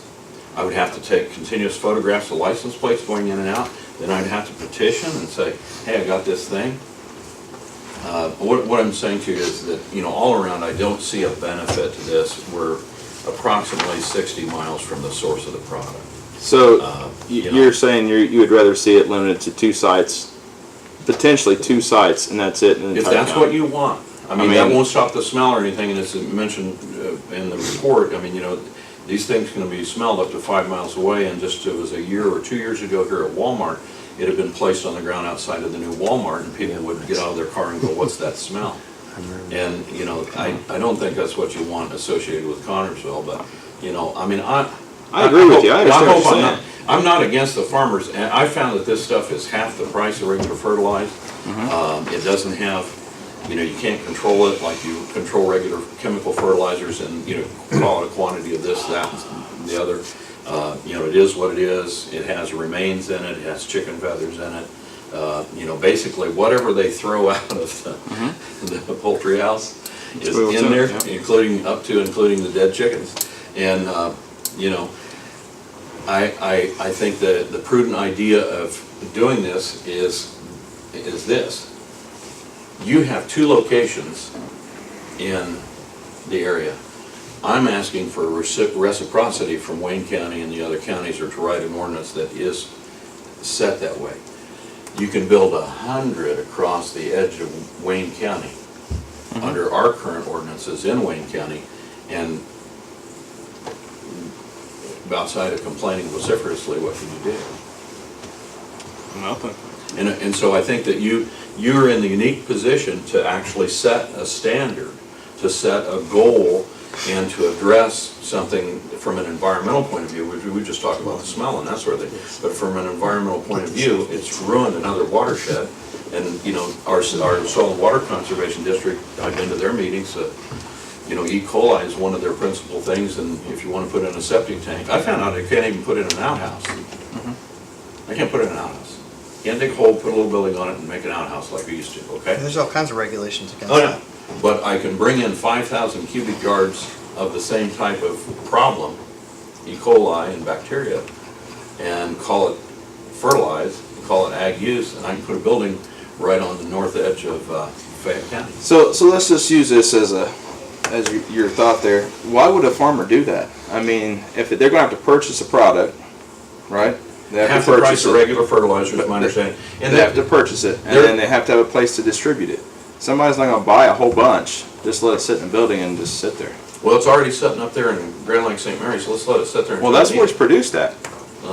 I would have to take continuous photographs of license plates going in and out, then I'd have to petition and say, hey, I got this thing. What I'm saying to you is that, all around, I don't see a benefit to this. We're approximately 60 miles from the source of the product. So you know. you're saying you would rather see it limited to 2 sites, potentially 2 sites, and that's it? In the If entire that's county? what you want. I mean, that won't stop the smell or anything, and it's mentioned in the report. I mean, these things can be smelled up to 5 miles away, and just it was a year or 2 years ago here at Walmart, it had been placed on the ground outside of the new Walmart, and people would get out of their car and go, what's that smell? And, I don't think that's what you want associated with Connersville, but, I mean, I agree with you. I understand what you're saying. I'm not against the farmers, and I found that this stuff is half the price of regular fertilizer. It doesn't have, you can't control it like you control regular chemical fertilizers and, call it a quantity of this, that, and the other. It is what it is. It has remains in it. It has chicken feathers in it. Basically whatever they throw out of the poultry house is what's in in there, it, yeah. including the dead chickens. And, I think that the prudent idea of doing this is this. You have 2 locations in the area. I'm asking for reciprocity from Wayne County and the other counties, or to write an ordinance that is set that way. You can build 100 across the edge of Wayne County under our current ordinances in Wayne County, and outside of complaining vociferously, what can you do? Nothing. And so I think that you're in the unique position to actually set a standard, to set a goal, and to address something from an environmental point of view. We just talked about the smell and that sort of thing, but from an environmental point of view, it's ruined another watershed. And, you know, our Soil and Water Conservation District, I've been to their meetings, you know, E. coli is one of their principal things, and if you want to put in a septic tank, I found out I can't even put in an outhouse. I can't put in an outhouse. Can't dig a hole, put a little building on it, and make an outhouse like we used to, okay? There's all kinds of regulations against Oh, that. yeah, but I can bring in 5,000 cubic yards of the same type of problem, E. coli and bacteria, and call it fertilize, and call it ag use, and I can put a building right on the north edge of Fayette County. So let's just use this as your thought there. Why would a farmer do that? I mean, if they're gonna have to purchase a product, right? They Half the price of regular fertilizer is my understanding. And They have to purchase it, and then they have to have a place to distribute it. Somebody's not gonna buy a whole bunch, just let it sit in a building and just sit there. well, it's already sitting up there in Grand Lake St. Mary, so let's let it sit there. Well, that's where it's produced at.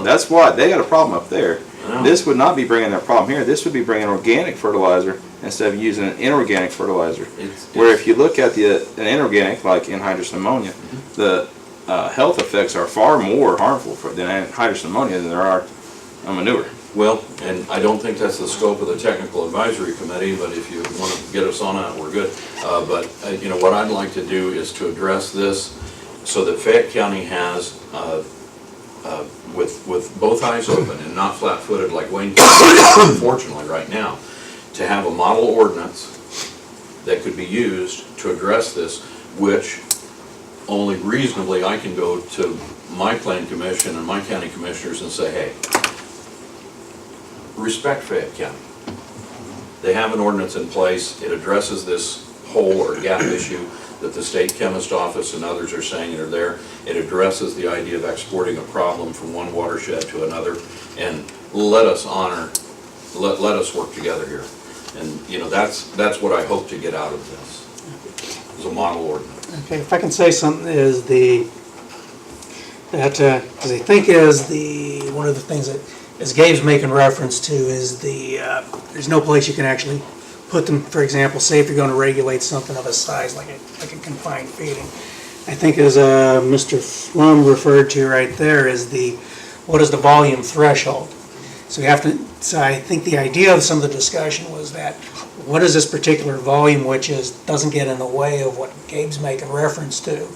That's why, they got a problem up there. I know. This would not be bringing their problem here, this would be bringing organic fertilizer instead of using an inorganic fertilizer. Where if you look at an inorganic, like anhydrous ammonia, the health effects are far more harmful than anhydrous ammonia than there are manure. Well, and I don't think that's the scope of the technical advisory committee, but if you want to get us on that, we're good. But, you know, what I'd like to do is to address this so that Fayette County has, with both eyes open and not flat-footed like Wayne County, unfortunately, right now, to have a model ordinance that could be used to address this, which only reasonably I can go to my plan commission and my county commissioners and say, hey, respect Fayette County. They have an ordinance in place, it addresses this hole or gap issue that the state chemist office and others are saying are there. It addresses the idea of exporting a problem from one watershed to another, and let us honor, let us work together here. And, you know, that's what I hope to get out of this, is a model ordinance. Okay, if I can say something, is because I think one of the things that, as Gabe's making reference to, is there's no place you can actually put them. For example, say if you're going to regulate something of a size like a confined feeding. I think as Mr. Flum referred to right there is what is the volume threshold? So you have to. So I think the idea of some of the discussion was that what is this particular volume which doesn't get in the way of what Gabe's making reference to,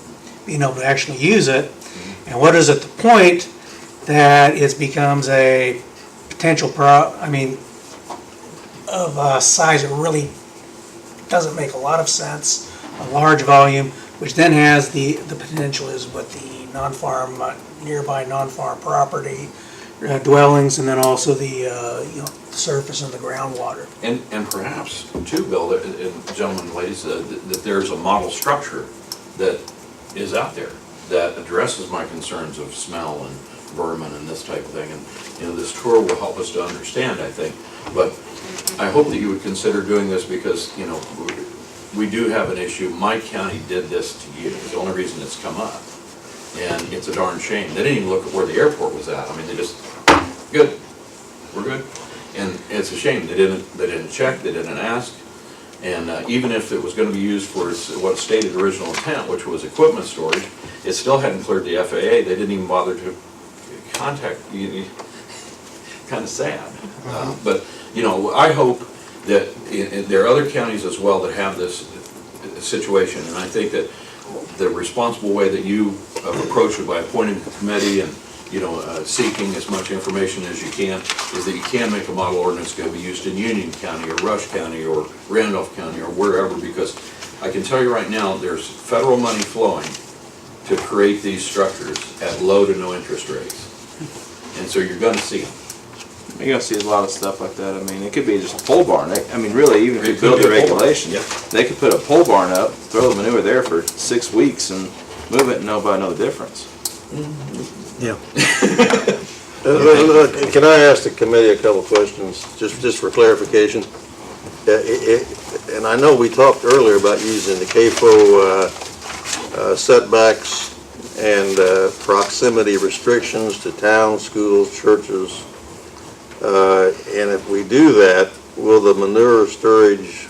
being able to actually use it, and what is at the point that it becomes a potential of a size that really doesn't make a lot of sense, a large volume, which then has the potential is with the non-farm, nearby non-farm property, dwellings, and then also the surface and the groundwater. And perhaps, too, Bill, and gentlemen and ladies, that there's a model structure that is out there that addresses my concerns of smell and vermin and this type of thing. And, you know, this tour will help us to understand, I think. But I hope that you would consider doing this because, you know, we do have an issue. My county did this to you. It's the only reason it's come up. And it's a darn shame. They didn't even look at where the airport was at. I mean, they just, good, we're good. And it's a shame. They didn't check, they didn't ask. And even if it was going to be used for what stated original intent, which was equipment storage, it still hadn't cleared the FAA. They didn't even bother to contact you. Kind of sad. But, you know, I hope that there are other counties as well that have this situation. And I think that the responsible way that you approach it by appointing a committee and, you know, seeking as much information as you can, is that you can make a model ordinance going to be used in Union County or Rush County or Randolph County or wherever, because I can tell you right now, there's federal money flowing to create these structures at low to no interest rates. And so you're going to see them. You're gonna see a lot of stuff like that. I mean, it could be just a pole barn. I mean, really, even if you build the regulation, they could put a pole barn up, throw the manure there for 6 weeks and move it and nobody know the difference. Yeah. Can I ask the committee a couple questions, just for clarification? And I know we talked earlier about using the CAFO setbacks and proximity restrictions to towns, schools, churches. And if we do that, will the manure storage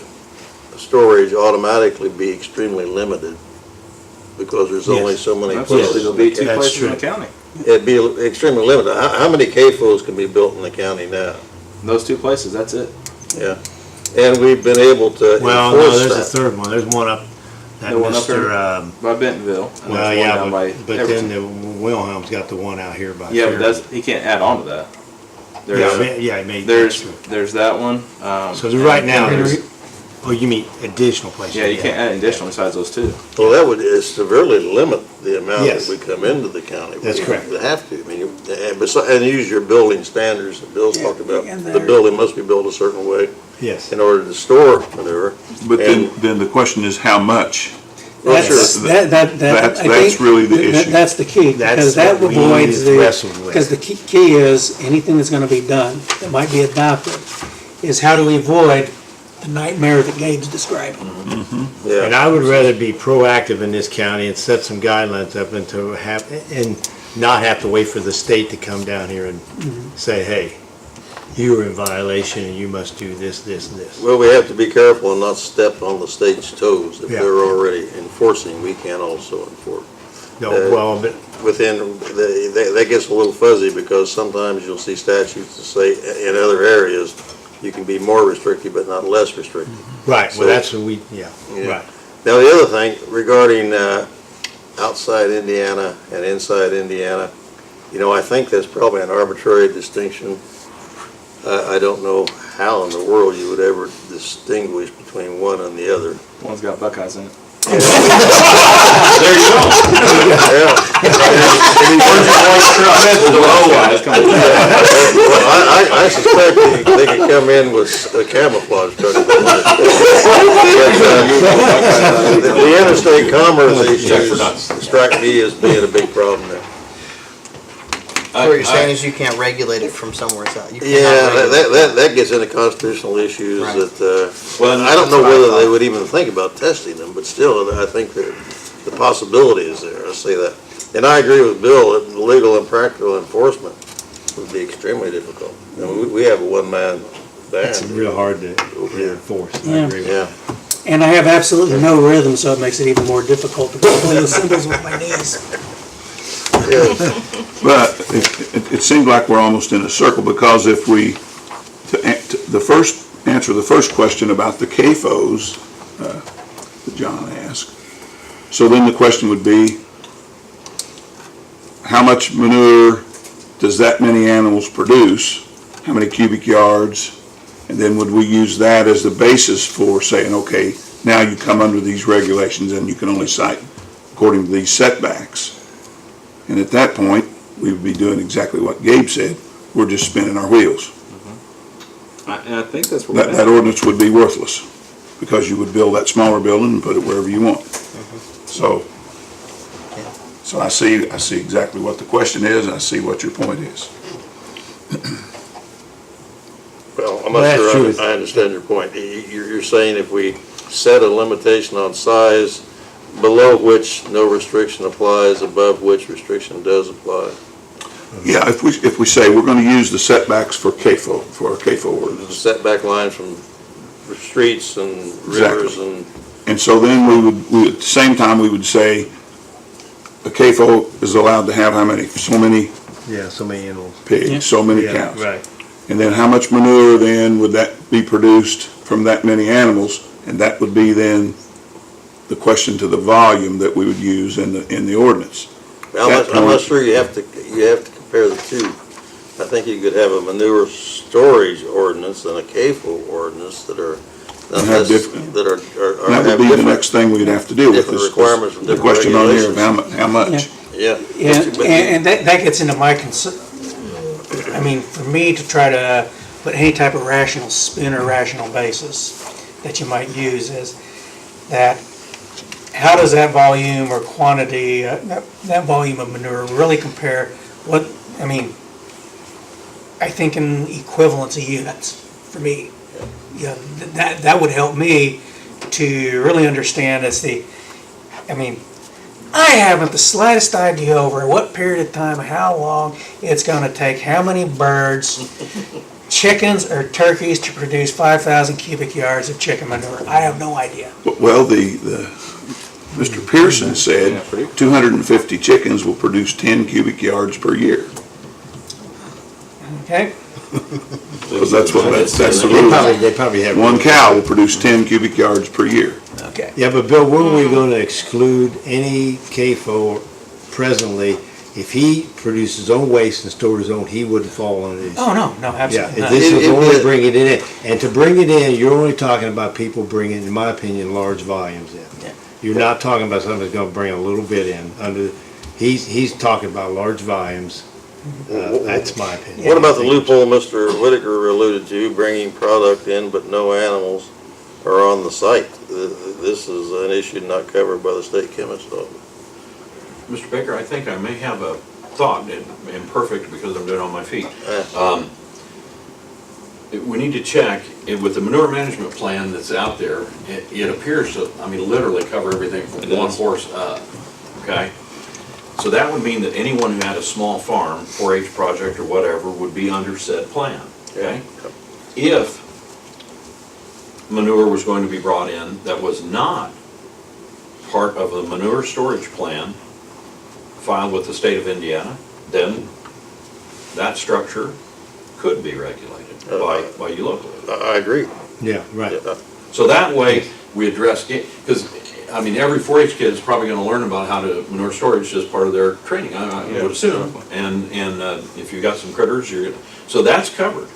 automatically be extremely limited? Because there's only so many Absolutely, places. there'll be two That's places in the true. county. It'd be extremely limited. How many CAFOs can be built in the county now? Those two places, that's it. Yeah. And we've been able to Well, no, enforce there's a that. third one. There's one up, that The one up there? Mr., By Bentonville. And well, there's one yeah, down by but then Everton. the Wilhelm's got the one out here by. Yeah, but Fairview. he can't add on to that. Yeah, There's, yeah, maybe. that's there's, true. there's that one. So right now, and there's, oh, you mean additional places? Yeah, you can't add additional besides those two. Well, that would severely limit the amount Yes. that would come into the county. That's correct. You have to, I mean, and use your building standards that Bill's talked about. and The there- building must be built a certain way Yes. in order to store manure. But then the question is how much? That's, Sure. that, That's I think really the that- issue. That's the key, That's because that what we avoids need to wrestle with. because the key is, anything that's gonna be done, that might be adopted, is how do we avoid the nightmare that Gabe's describing? And Yeah, I would rather be proactive in this county and set some guidelines up and to have, and not have to wait for the state to come down here and say, hey, you are in violation and you must do this, this, and this. well, we have to be careful and not step on the state's toes. If Yeah. they're already enforcing, we can also enforce. No, well, but, Within, that gets a little fuzzy because sometimes you'll see statutes that say in other areas, you can be more restrictive but not less restrictive. right, So- well, that's what we, yeah, Yeah. right. Now, the other thing regarding outside Indiana and inside Indiana, I think that's probably an arbitrary distinction. I don't know how in the world you would ever distinguish between one and the other. One's got Buckeyes in it. Yeah. Well, I suspect they could come in with a camouflage truck. The interstate commerce issues strike me as being a big problem there. So what you're saying is you can't regulate it from somewhere else. You cannot Yeah, regulate that gets into constitutional issues Right. that, Well, I don't know that's what I whether they thought. would even think about testing them, but still, I think that the possibility is there, I say that. And I agree with Bill, that legal and practical enforcement would be extremely difficult. We have a one-man It's band. real hard to enforce, I Yeah. agree with Yeah, And I have absolutely no rhythm, so it makes it even more difficult to play the cymbals with my knees. yeah. But it seems like we're almost in a circle, because if we, answer the first question about the CAFOs that John asked, so then the question would be, how much manure does that many animals produce? How many cubic yards? And then would we use that as the basis for saying, okay, now you come under these regulations and you can only cite according to these setbacks? And at that point, we would be doing exactly what Gabe said. We're just spinning our wheels. And I think that's what That, we're that ordinance would be worthless, because you would build that smaller building and put it wherever you want. So I see exactly what the question is, and I see what your point is. Well, I'm Well, not that's sure true. I understand your point. You're saying if we set a limitation on size below which no restriction applies, above which restriction does apply? Yeah, if we say we're gonna use the setbacks for CAFO, for our CAFO The ordinance. setback lines from streets and rivers and, And so then at the same time, we would say a CAFO is allowed to have how many? So many you. Yeah, so many animals. pigs, so many Yeah, cows. right. And then how much manure then would that be produced from that many animals? And that would be then the question to the volume that we would use in the ordinance. I'm not sure you have to compare the two. I think you could have a manure storage ordinance and a CAFO ordinance that are, And have different- that are That would have be the different, next thing we'd have to deal with. different is requirements from the different question on here of regulations. how much. yeah. And that gets into my concern. I mean, for me to try to put any type of rational spin or rational basis that you might use is that, how does that volume or quantity, that volume of manure really compare what, I mean, I think in equivalence of units for me. Yeah, that would help me to really understand as I mean, I haven't the slightest idea over what period of time, how long it's gonna take, how many birds, chickens or turkeys to produce 5,000 cubic yards of chicken manure. I have no idea. Well, Mr. Pearson said 250 chickens will produce 10 cubic yards per year. Okay? Because that's the They probably have. rule. One cow will produce 10 cubic yards per year. Okay. Yeah, but Bill, were we gonna exclude any CAFO presently? If he produced his own waste and stored his own, he wouldn't fall under these. Oh, no, Yeah, absolutely not. this is only bringing it in. And to bring it in, you're only talking about people bringing, in my opinion, large volumes in. Yeah. You're not talking about somebody that's gonna bring a little bit in. He's talking about large volumes. That's my opinion. What about the loophole Mr. Whitaker alluded to, bringing product in but no animals are on the site? This is an issue not covered by the state chemist's office. Mr. Baker, I think I may have a thought, imperfect because I'm dead on my feet. We need to check, with the manure management plan that's out there, it appears to, literally cover everything from one horse up, okay? So that would mean that anyone who had a small farm, 4-H project or whatever, would be under said plan, okay? If manure was going to be brought in that was not part of the manure storage plan filed with the state of Indiana, then that structure could be regulated by you locally. I agree. Yeah, right. So that way, we address, because, every 4-H kid is probably gonna learn about how to manure storage as part of their training, I would assume. And if you've got some critters, so that's covered.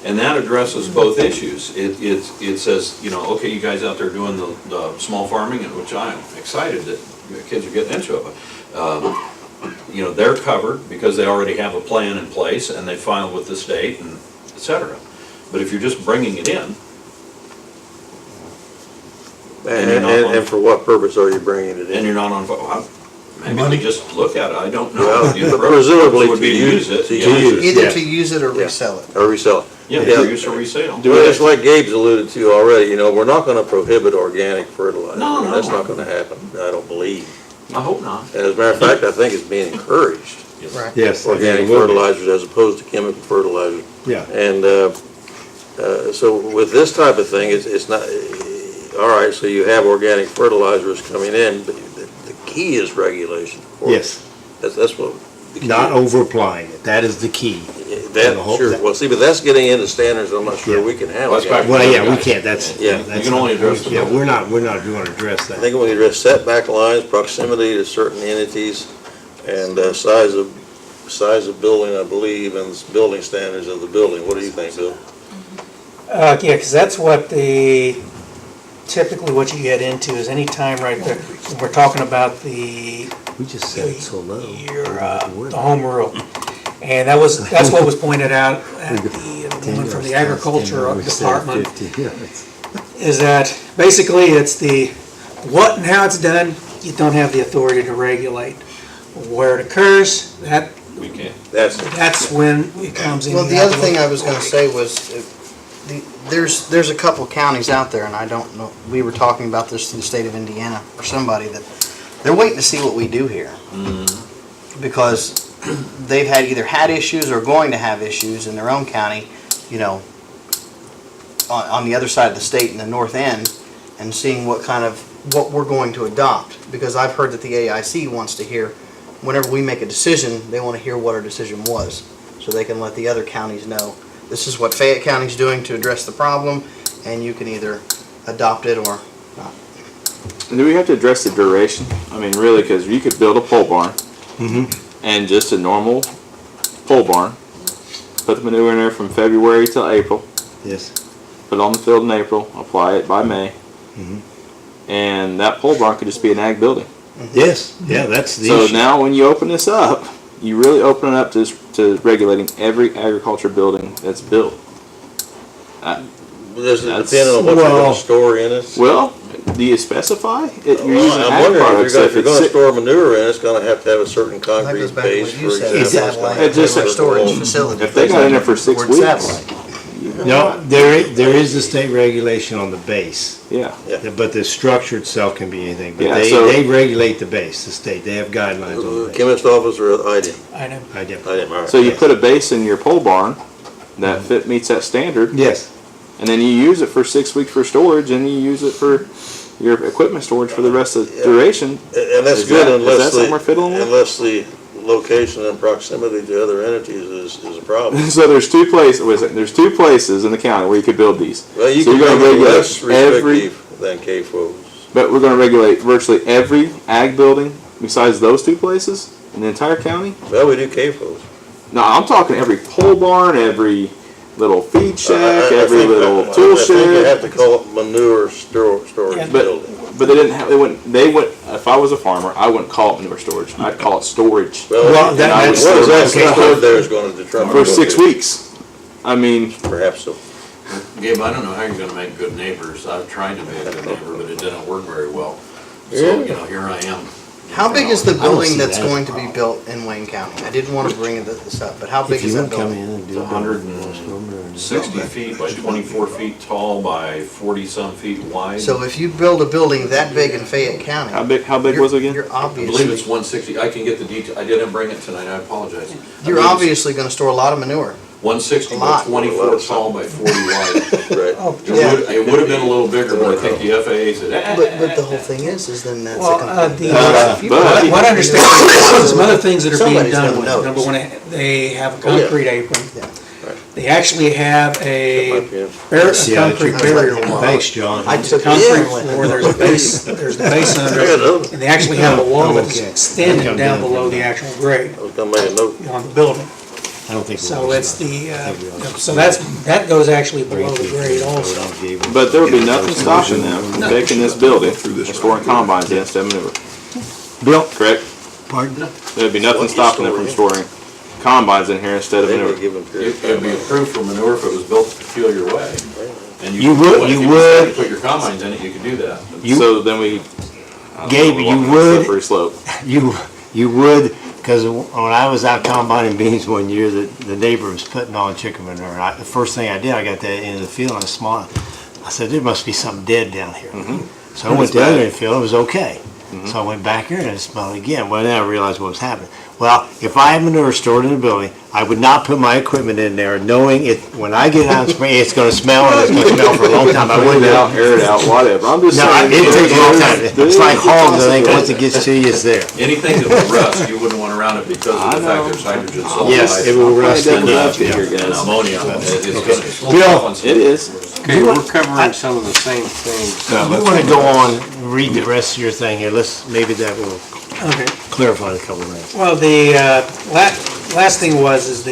And that addresses both issues. It says, okay, you guys out there doing the small farming, and which I'm excited that kids are getting into it, but, they're covered because they already have a plan in place and they filed with the state and et cetera. But if you're just bringing it in, And for what purpose are you bringing it and in? you're not on, maybe we just look at it, I don't know. Well, The presumably would be to use it. to Yeah. use. Either Yeah. to use it or Yeah. resell it. Or resell it. Yeah, Yeah. for use or resale. Well, just like Gabe's alluded to already, we're not gonna prohibit organic fertilizer. No. That's not gonna happen, I don't believe. I hope not. And as a matter of fact, I think it's being encouraged, Right. Yes. organic fertilizers as opposed to chemical fertilizers. Yeah. And, so with this type of thing, it's not, all right, so you have organic fertilizers coming in, but the key is regulation. Yes, That's what. the key not is. over applying it. That is the key. That, the whole- sure, well, see, but that's getting into standards I'm not sure Yeah. we can handle. That's back- Well, yeah, we can't, that's. Yeah. that's You can only address the- Yeah, we're not going to address I that. think when we address setback lines, proximity to certain entities, and size of building, I believe, and building standards of the building. What do you think, Bill? Yeah, because that's what typically what you get into is any time right there, when we're talking about the We just set it so low. the home rule. And that's what was pointed out at the woman from the agriculture department, is that basically it's the what and how it's done, you don't have the authority to regulate. Where it occurs, We can't. That's when it comes in. Well, the You have other to thing look- I was gonna say was, there's a couple counties out there, and I don't know, we were talking about this to the state of Indiana, or somebody, that they're waiting to see what we do here. Because they've either had issues or going to have issues in their own county, on the other side of the state in the north end, and seeing what we're going to adopt. Because I've heard that the AIC wants to hear, whenever we make a decision, they want to hear what our decision was, so they can let the other counties know, this is what Fayette County's doing to address the problem, and you can either adopt it or not. And do we have to address the duration? Really, because you could build a pole barn and just a normal pole barn, put the manure in there from February till April, Yes. put it on the field in April, apply it by May, and that pole barn could just be an ag building. Yes, yeah, that's the So issue. now when you open this up, you really open it up to regulating every agriculture building that's built. Does it That's- depend on what you're well- gonna store in it? Well, do you specify? You're using I'm ag wondering, products. if you're gonna it's store manure in, it's gonna have to have a certain That goes concrete back to base, what for you said, example. satellite It just- storage facility. If they got in there for 6 Word weeks, satellite. No, there is a state regulation on the base, Yeah. but the structure itself can be anything. But Yeah, they, so- they regulate the base, the state, they have guidelines on the base. Chemist office or IDIM? I know. I do. IDIM, all right. So you put a base in your pole barn that meets that standard, Yes, and then you use it for 6 weeks for storage, and you use it for your equipment storage for the rest of the duration. And that's Is good that- is unless that something we're fiddling with? unless the location and proximity to other entities is a problem. So there's two places in the county where you could build these. Well, you So can you're gonna make it regulate less restrictive than KFOs. But we're gonna regulate virtually every ag building besides those two places in the entire county? Well, we do KFOs. No, I'm talking every pole barn, every little feed shack, I every think- little I tool think you have shed. to call it manure storage Yeah, building. But they didn't have, they wouldn't, if I was a farmer, I wouldn't call it manure storage. I'd call it storage Well, Well, that- what that's- is that okay. stored there is gonna determine. for 6 weeks. I mean, Perhaps so. Gabe, I don't know how you're gonna make good neighbors. I've tried to be a good neighbor, but it didn't work very well. So, Yeah. here I am. How big is the don't building see that's that as a going to be built in Wayne County? I didn't want to bring this up, but how big if is you that want to come building? in and do It's a 160 feet by 24 feet tall by 40-some feet wide. So if you build a building that big in Fayette County. how big was it again? You're I believe obviously, it's 160. I can get the detail. I didn't bring it tonight. I apologize. I you're believe it's obviously gonna store a lot of manure. 160 a by lot. 24 tall by 40 wide. Right. Oh, Yeah. It would have been a little bigger, but I think the FAA said, But the whole thing is then that's Well, a complete. the- but- What I understand is some other things that are being Somebody's done gonna with it. notice. Number one, they have a Oh, yeah. concrete apron. Yeah. They actually have a Yeah. concrete barrier wall. Thanks, John. I took Concrete it. floor, there's a base, there's the base under I got another it, one. and they actually have a wall that's Okay. extended Come down down. below the actual grade I was gonna make a note. on the building. I don't think. So it's the, so that goes actually below the grade also. But there would be nothing stopping them from taking this building and storing combines in instead of manure. Bill, Correct? pardon? There'd be nothing stopping them from storing combines in here instead of They manure. were given period of it'd be time. approved for manure if it was built a peculiar way. And You could would- do it. If you decided would- to put your combines in it, you could do that. So then we. I don't Gabe, know, you walking on a would- Slippery slope. You would, because when I was out combining beans one year, the neighbor was putting on chicken manure. And the first thing I did, I got that into the field and I smiled. I said, there must be something dead down here. So I went to the other end of the field, it was okay. So I went back here and I smelled it again. Well, then I realized what was happening. Well, if I have manure stored in the building, I would not put my equipment in there knowing it, when I get out in spring, it's gonna smell and it's gonna smell for a long time. I Clean wouldn't it out, have. air it out, whatever. I'm just No, saying. it takes a long time. It's like hogs, I think, once it gets to you, it's there. Anything that would rust, you wouldn't want around it because of the fact there's hydrogen sulfide. Yes, it will rust And again. and ammonia. It's gonna- Bill. It is. Okay, we're covering some of the same things. You wanna go on, read the rest of your thing here, maybe that will Okay. clarify a couple of things. Well, the last thing is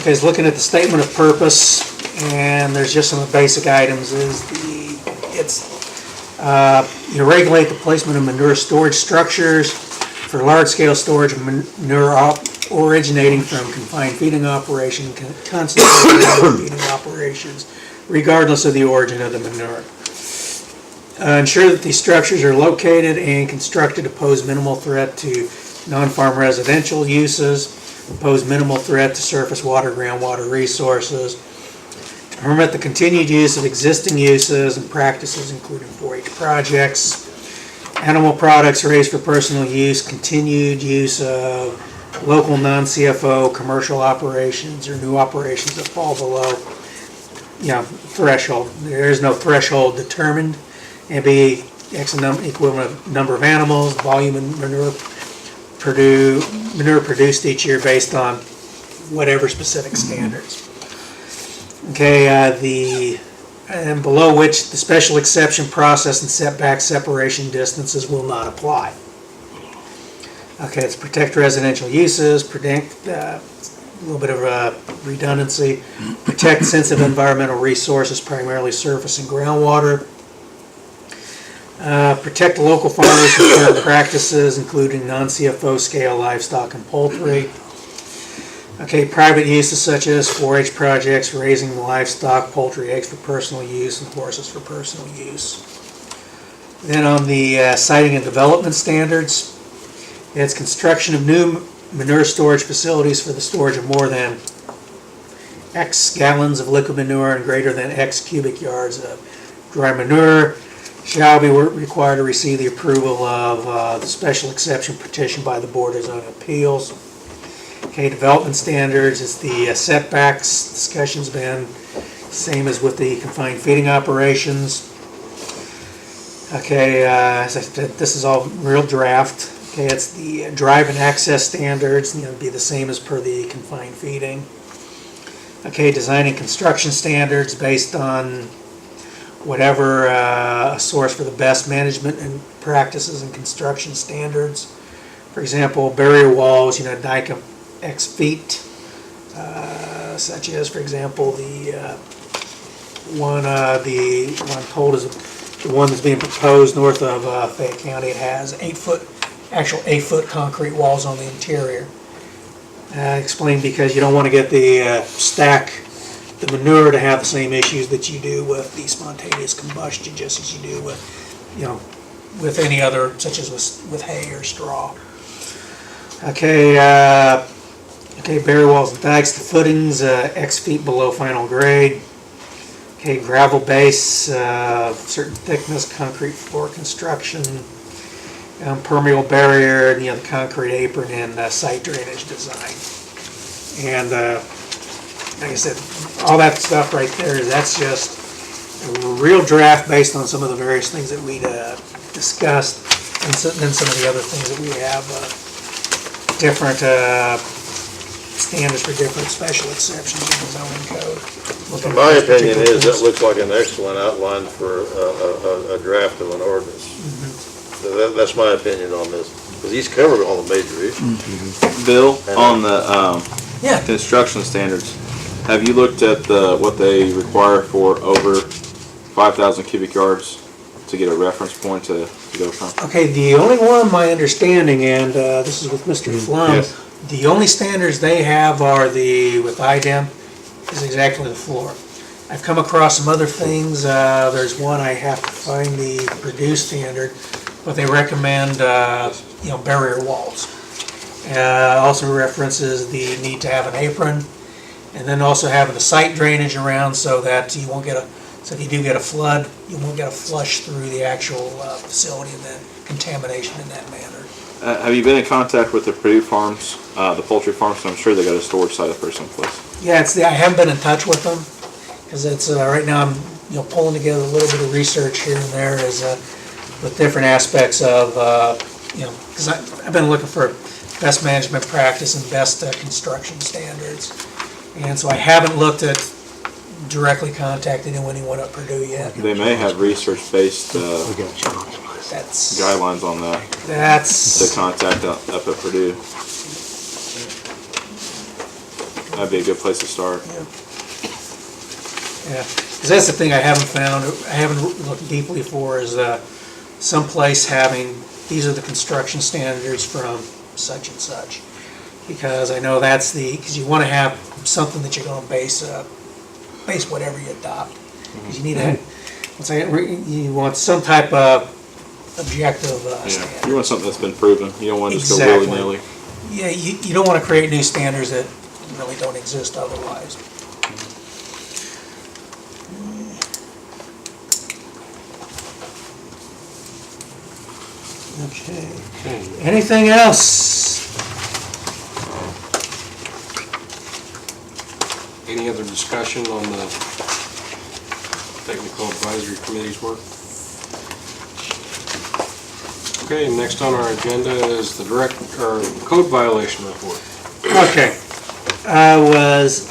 is looking at the statement of purpose, and there's just some basic items, you regulate the placement of manure storage structures for large-scale storage of manure originating from confined feeding operation, concentrated feeding operations, regardless of the origin of the manure. Ensure that these structures are located and constructed to pose minimal threat to non-farm residential uses, pose minimal threat to surface water, groundwater resources, to permit the continued use of existing uses and practices, including 4-H projects, animal products raised for personal use, continued use of local non-CFO commercial operations or new operations that fall below, threshold. There is no threshold determined. It'd be equivalent of number of animals, volume of manure produced each year based on whatever specific standards. Okay, and below which the special exception process and setback separation distances will not apply. Okay, it's protect residential uses, protect, a little bit of redundancy, protect sensitive environmental resources, primarily surface and groundwater. Protect local farmers from current practices, including non-CFO scale livestock and poultry. Okay, private uses such as 4-H projects, raising livestock, poultry, eggs for personal use, and horses for personal use. Then on the siting and development standards, it's construction of new manure storage facilities for the storage of more than X gallons of liquid manure and greater than X cubic yards of dry manure shall be required to receive the approval of the special exception petition by the Board of Zoning Appeals. Okay, development standards is the setbacks. Discussion's been same as with the confined feeding operations. Okay, as I said, this is all real draft. Okay, it's the drive and access standards, it'll be the same as per the confined feeding. Okay, design and construction standards based on whatever a source for the best management and practices and construction standards. For example, barrier walls, DICA X feet, such as, for example, the one told is the one that's being proposed north of Fayette County. It has 8-foot concrete walls on the interior. Explained because you don't want to get the the manure to have the same issues that you do with the spontaneous combustion, just as you do with, with any other, such as with hay or straw. Okay, barrier walls and dikes, the footings, X feet below final grade. Okay, gravel base, certain thickness, concrete floor construction, permeable barrier, the concrete apron, and site drainage design. And like I said, all that stuff right there, that's just a real draft based on some of the various things that we discussed, and then some of the other things that we have, different standards for different special exceptions in the zoning code. My opinion is that looks like an excellent outline for a draft of an ordinance. That's my opinion on this, because he's covered all the major issues. Bill, on the construction standards, have you looked at what they require for over 5,000 cubic yards to get a reference point to go from? Okay, the only one, my understanding, and this is with Mr. Flum, the only standards they have are with IDEM, is exactly the floor. I've come across some other things. There's one I have to find the Purdue standard, but they recommend, barrier walls. Also references the need to have an apron, and then also having the site drainage around so that you won't get so if you do get a flood, you won't get a flush through the actual facility and then contamination in that manner. Have you been in contact with the Purdue farms, the poultry farms? I'm sure they got a storage site up there someplace. Yeah, I haven't been in touch with them, because it's, right now I'm, pulling together a little bit of research here and there with different aspects of, because I've been looking for best management practice and best construction standards. And so I haven't looked at directly contacting anyone at Purdue yet. They may have research-based That's guidelines on that to contact up at Purdue. That'd be a good place to start. Yeah, because that's the thing I haven't found, I haven't looked deeply for, is someplace having, these are the construction standards from such and such. Because I know because you want to have something that you're going to base whatever you adopt. Because you need you want some type of objective standard. You want something that's been proven. You don't want to just go willy-nilly. Yeah, you don't want to create new standards that really don't exist otherwise. Okay. Anything else? Any other discussion on the Technical Advisory Committee's work? Okay, next on our agenda is the code violation report. Okay. I was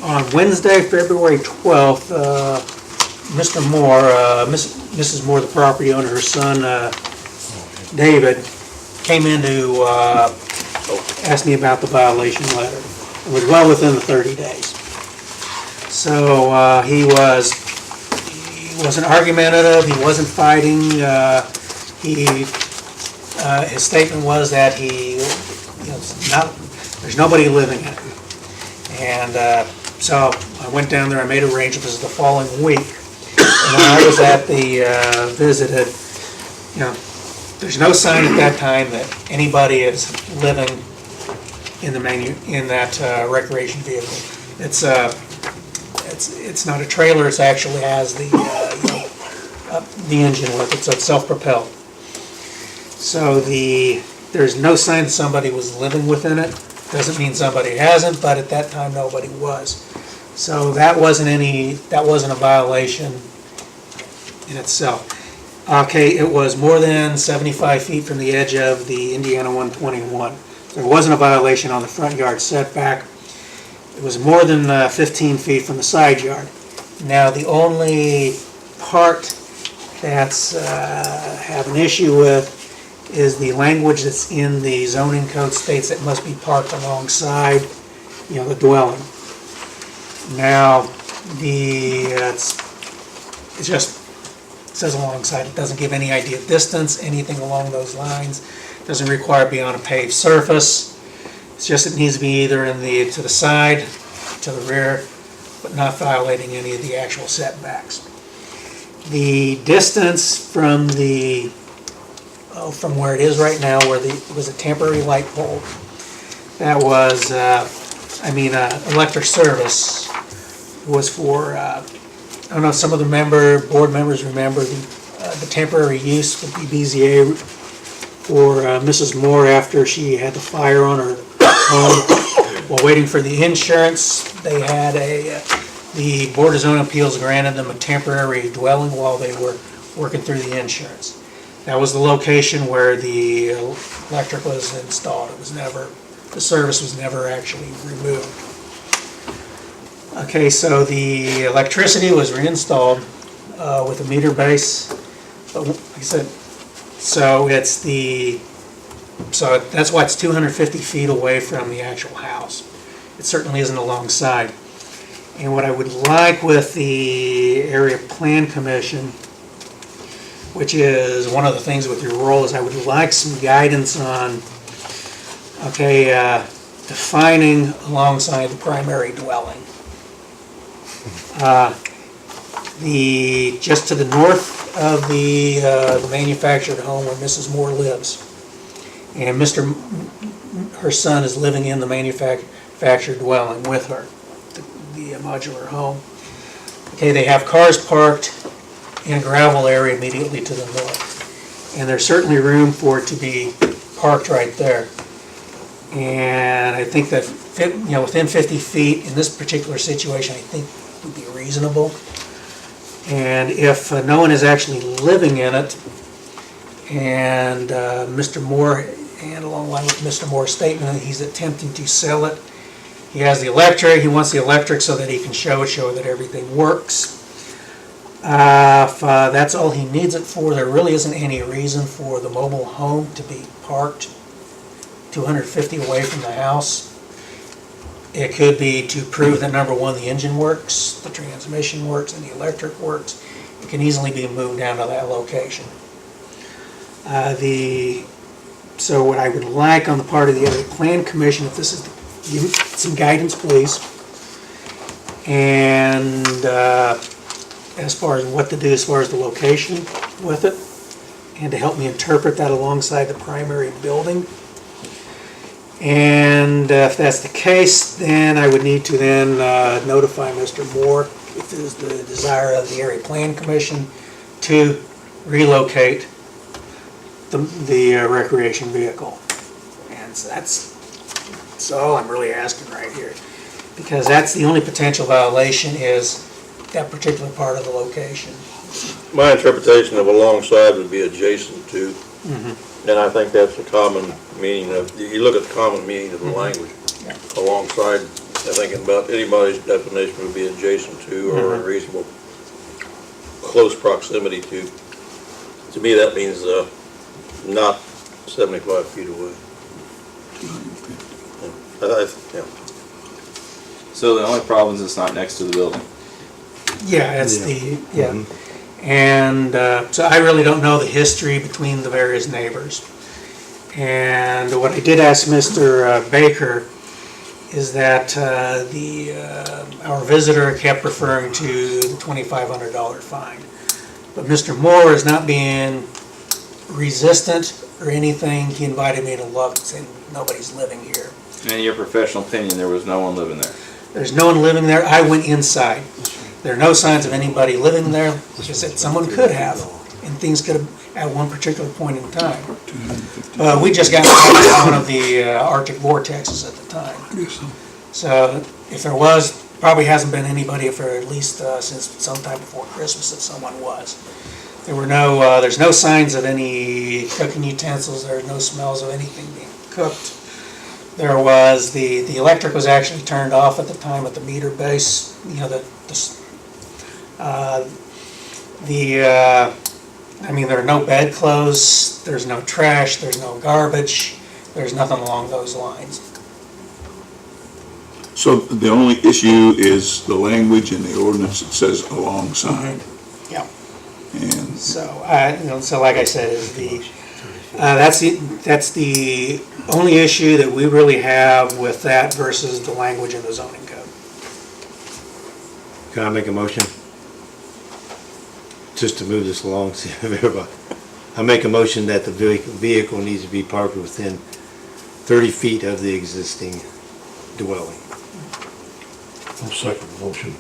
on Wednesday, February 12th, Mr. Moore, Mrs. Moore, the property owner, her son, David, came in to ask me about the violation letter. It was well within the 30 days. So he wasn't argumentative, he wasn't fighting. His statement was that there's nobody living in it. And so I went down there, I made arrangements. This is the following week. And when I was at the visit, there's no sign at that time that anybody is living in that recreation vehicle. it's not a trailer, it actually has the engine with it, so it's self-propelled. So there's no sign that somebody was living within it. Doesn't mean somebody hasn't, but at that time, nobody was. So that wasn't a violation in itself. Okay, it was more than 75 feet from the edge of the Indiana 121. There wasn't a violation on the front yard setback. It was more than 15 feet from the side yard. Now, the only part that's have an issue with is the language that's in the zoning code states it must be parked alongside, the dwelling. Now, it says alongside. It doesn't give any idea of distance, anything along those lines. Doesn't require it be on a paved surface. It's just it needs to be either to the side, to the rear, but not violating any of the actual setbacks. The distance from from where it is right now, where it was a temporary light pole, that was, electric service was for, I don't know if some of the board members remember the temporary use with the BZA for Mrs. Moore after she had the fire on her home. While waiting for the insurance, they had the Board of Zoning Appeals granted them a temporary dwelling while they were working through the insurance. That was the location where the electric was installed. The service was never actually removed. Okay, so the electricity was reinstalled with a meter base. But like I said, so that's why it's 250 feet away from the actual house. It certainly isn't alongside. And what I would like with the Area Plan Commission, which is one of the things with your role, is I would like some guidance on, defining alongside the primary dwelling. Just to the north of the manufactured home where Mrs. Moore lives, and her son is living in the manufactured dwelling with her, the modular home. Okay, they have cars parked in a gravel area immediately to the north, and there's certainly room for it to be parked right there. And I think that within 50 feet in this particular situation, I think would be reasonable. And if no one is actually living in it, and Mr. Moore, and along the line with Mr. Moore's statement, he's attempting to sell it. He has the electric. He wants the electric so that he can show that everything works. If that's all he needs it for, there really isn't any reason for the mobile home to be parked 250 away from the house. It could be to prove that, number one, the engine works, the transmission works, and the electric works. It can easily be moved down to that location. So what I would like on the part of the Area Plan Commission, if this is some guidance, please. And as far as what to do as far as the location with it, and to help me interpret that alongside the primary building. And if that's the case, then I would need to then notify Mr. Moore, if it is the desire of the Area Plan Commission, to relocate the recreation vehicle. And so that's all I'm really asking right here. Because that's the only potential violation, is that particular part of the location. My interpretation of alongside would be adjacent to, and I think that's the common meaning of, you look at the common meaning of the language. Yeah. Alongside, I think about anybody's definition would be adjacent to or in reasonable close proximity to. To me, that means not 75 feet away. Yeah. So the only problem is it's not next to the building. Yeah, it's And so I really don't know the history between the various neighbors. And what I did ask Mr. Baker is that our visitor kept referring to the $2,500 fine. But Mr. Moore is not being resistant or anything. He invited me to look, saying nobody's living here. And in your professional opinion, there was no one living there? There's no one living there. I went inside. There are no signs of anybody living there. Like I said, someone could have, and things could have at one particular point in time. We just got one of the Arctic vortexes at the time. So if there was, probably hasn't been anybody for at least since sometime before Christmas that someone was. There were no, there's no signs of any cooking utensils. There are no smells of anything being cooked. There was, the electric was actually turned off at the time at the meter base, you know, I mean, there are no bedclothes, there's no trash, there's no garbage, there's nothing along those lines. So the only issue is the language in the ordinance that says alongside. Yeah. And So, you know, so like I said, is that's the only issue that we really have with that versus the language in the zoning code. Can I make a motion? Just to move this along, see if everybody. I make a motion that the vehicle needs to be parked within 30 feet of the existing dwelling. I'll second the motion.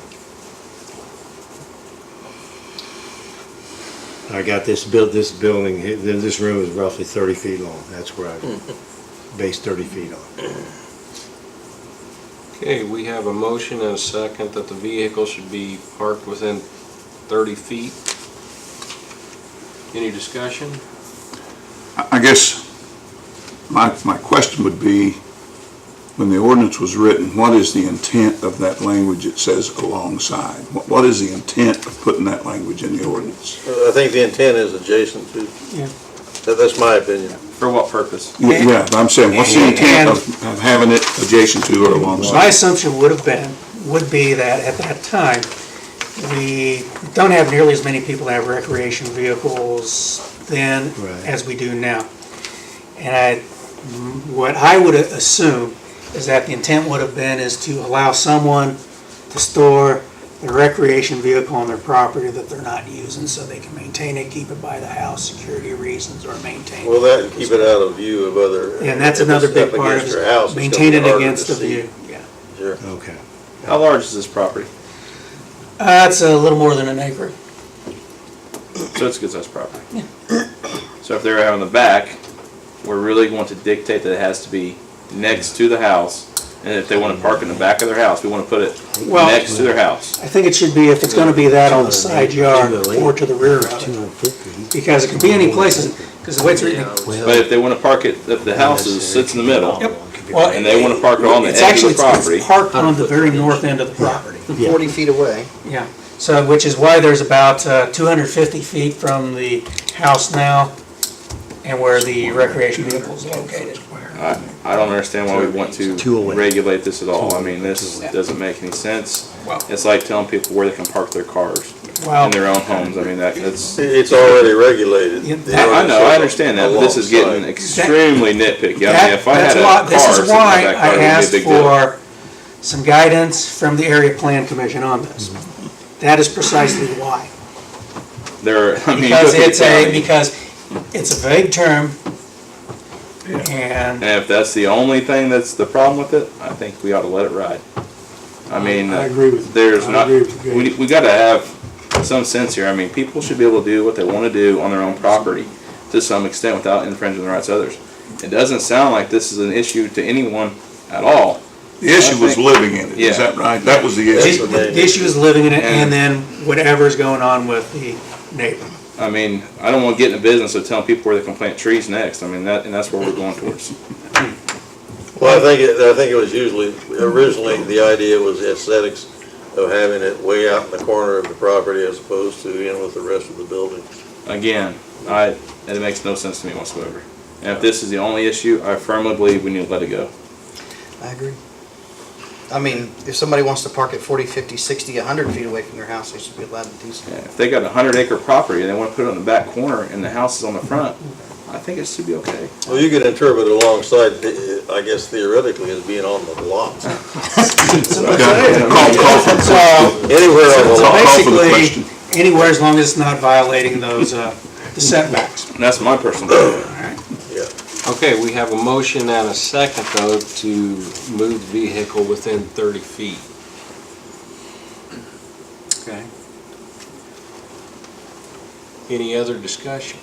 I got this building, this room is roughly 30 feet long. That's where I base 30 feet on. Okay, we have a motion and a second that the vehicle should be parked within 30 feet. Any discussion? I guess my question would be, when the ordinance was written, what is the intent of that language that says alongside? What is the intent of putting that language in the ordinance? I think the intent is adjacent to. Yeah. That's my opinion. For what purpose? Yeah, but I'm saying, what's the intent of having it adjacent to or My alongside? assumption would be that at that time, we don't have nearly as many people that have recreation vehicles then Right. as we do now. And what I would assume is that the intent would have been is to allow someone to store their recreation vehicle on their property that they're not using so they can maintain it, keep it by the house, security reasons, or maintain Well, it. that, and keep it out of view of other. And that's if another it's big up part of against your house, it, it's gonna maintain be it harder against to the see. view, yeah. Sure. Okay. How large is this property? It's a little more than an acre. So it's good sized property. So if they're out in the back, we're really going to dictate that it has to be next to the house. And if they want to park in the back of their house, we want to put it Well- next to their house. I think it should be, if it's gonna be that on the side yard or to the rear of it. Because it can be any place, because the way it's written. But if they want to park it, if the house sits in the middle, Well, and they want to park it on the it's edge of actually, the property, it's parked on the very north end of the property. 40 feet away. Yeah, so, which is why there's about 250 feet from the house now and where the recreation vehicle is located. I don't understand why we want to regulate this at all. I mean, this doesn't make any sense. Well- It's like telling people where they can park their cars Well, in their own homes. I mean, that's, It's already regulated. Yeah, The I I know, I understand that, but this is getting alongside. extremely nitpicky. I mean, if I had that's a why, car this sitting is in my why backyard, I it would asked be a big deal. for some guidance from the Area Plan Commission on this. That is precisely why. There, I mean, Because look at it's the county. because it's a vague term, and And if that's the only thing that's the problem with it, I think we ought to let it ride. I mean, I agree with you. there's I not, agree with you. we gotta have some sense here. I mean, people should be able to do what they wanna do on their own property to some extent without infringing the rights of others. It doesn't sound like this is an issue to anyone at all. The issue was living in it, is Yeah. that right? That was the the issue. the issue is living in it, and then whatever's going on with the neighbor. I mean, I don't wanna get in the business of telling people where they can plant trees next. I mean, and that's where we're going towards. Well, I think it was usually, originally, the idea was the aesthetics of having it way out in the corner of the property as opposed to in with the rest of the building. Again, it makes no sense to me whatsoever. And if this is the only issue, I firmly believe we need to let it go. I agree. I mean, if somebody wants to park at 40, 50, 60, 100 feet away from their house, they should be allowed to do so. Yeah, if they got a 100-acre property and they want to put it on the back corner and the house is on the front, I think it should be okay. Well, you could interpret alongside, I guess theoretically, as being on the lot. Okay. Call for the question. Anywhere on the So lot. Call for the basically, question. anywhere as long as it's not violating those, the setbacks. And that's my personal opinion. Yeah. Okay, we have a motion and a second, though, to move the vehicle within 30 feet. Okay. Any other discussion?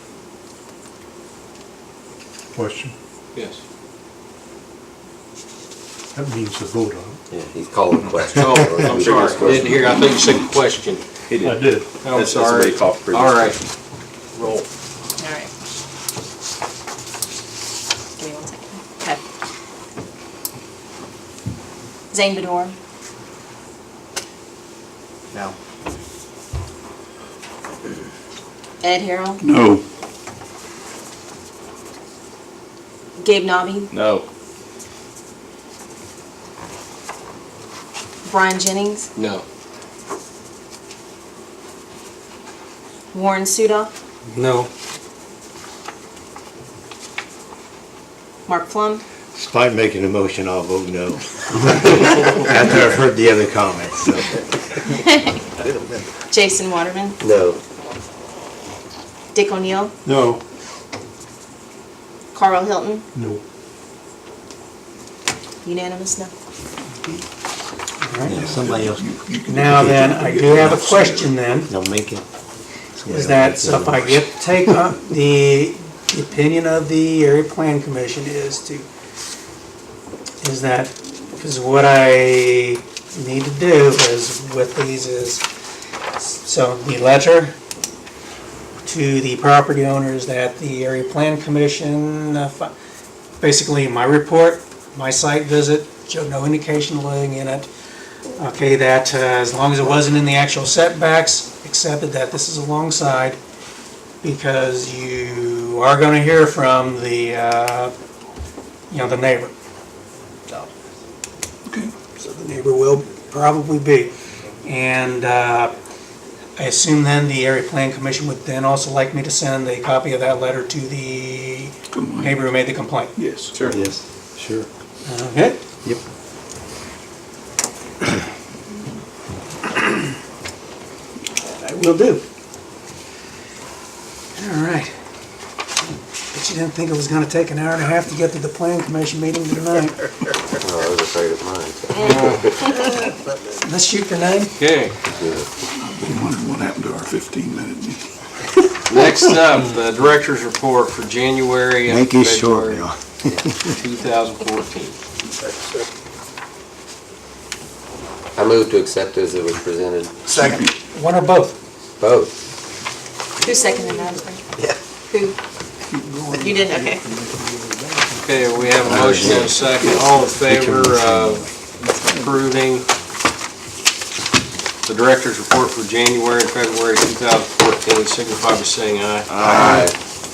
Question. Yes. That means to vote on Yeah, he's calling question. Oh, I'm sorry, didn't hear, I think you said question. He it. I did. did. I'm That's what sorry. he called for previous. All right. Roll. All right. Give me 1 second. Okay. Zane Bedore, No. Ed Harrell, No. Gabe Nobby, No. Brian Jennings, No. Warren Suda, No. Mark Plum, Despite making a motion, I'll vote no. After I've heard the other comments, so. Jason Waterman, No. Dick O'Neill, No. Carl Hilton, No. unanimous no. Yeah, somebody else. Now then, I do have a question then. They'll make it. Is that, so if I get to take up the opinion of the area plan commission is that, because what I need to do is with these is, so the letter to the property owners that the area plan commission, basically my report, my site visit, showed no indication of living in it. Okay, that as long as it wasn't in the actual setbacks, accepted that this is alongside, because you are going to hear from the, the neighbor. So the neighbor will probably be. And I assume then the area plan commission would then also like me to send a copy of that letter to the neighbor who made the complaint. Yes. Sure. Yes, sure. Okay? Yep. I will do. All right. But you didn't think it was gonna take an hour and a half to get to the plan commission meeting tonight. Oh, I was afraid of mine. Let's shoot for 9. Okay. Wondered what happened to our 15-minute meeting. Next up, the director's report for January and Make it short, February Bill. 2014. I move to accept as it was presented. Second. One or both? Both. Who seconded that? Yeah. Who? You did, okay. Okay, we have a motion and a second. All in favor of approving the director's report for January and February 2014, signify by saying aye. Aye.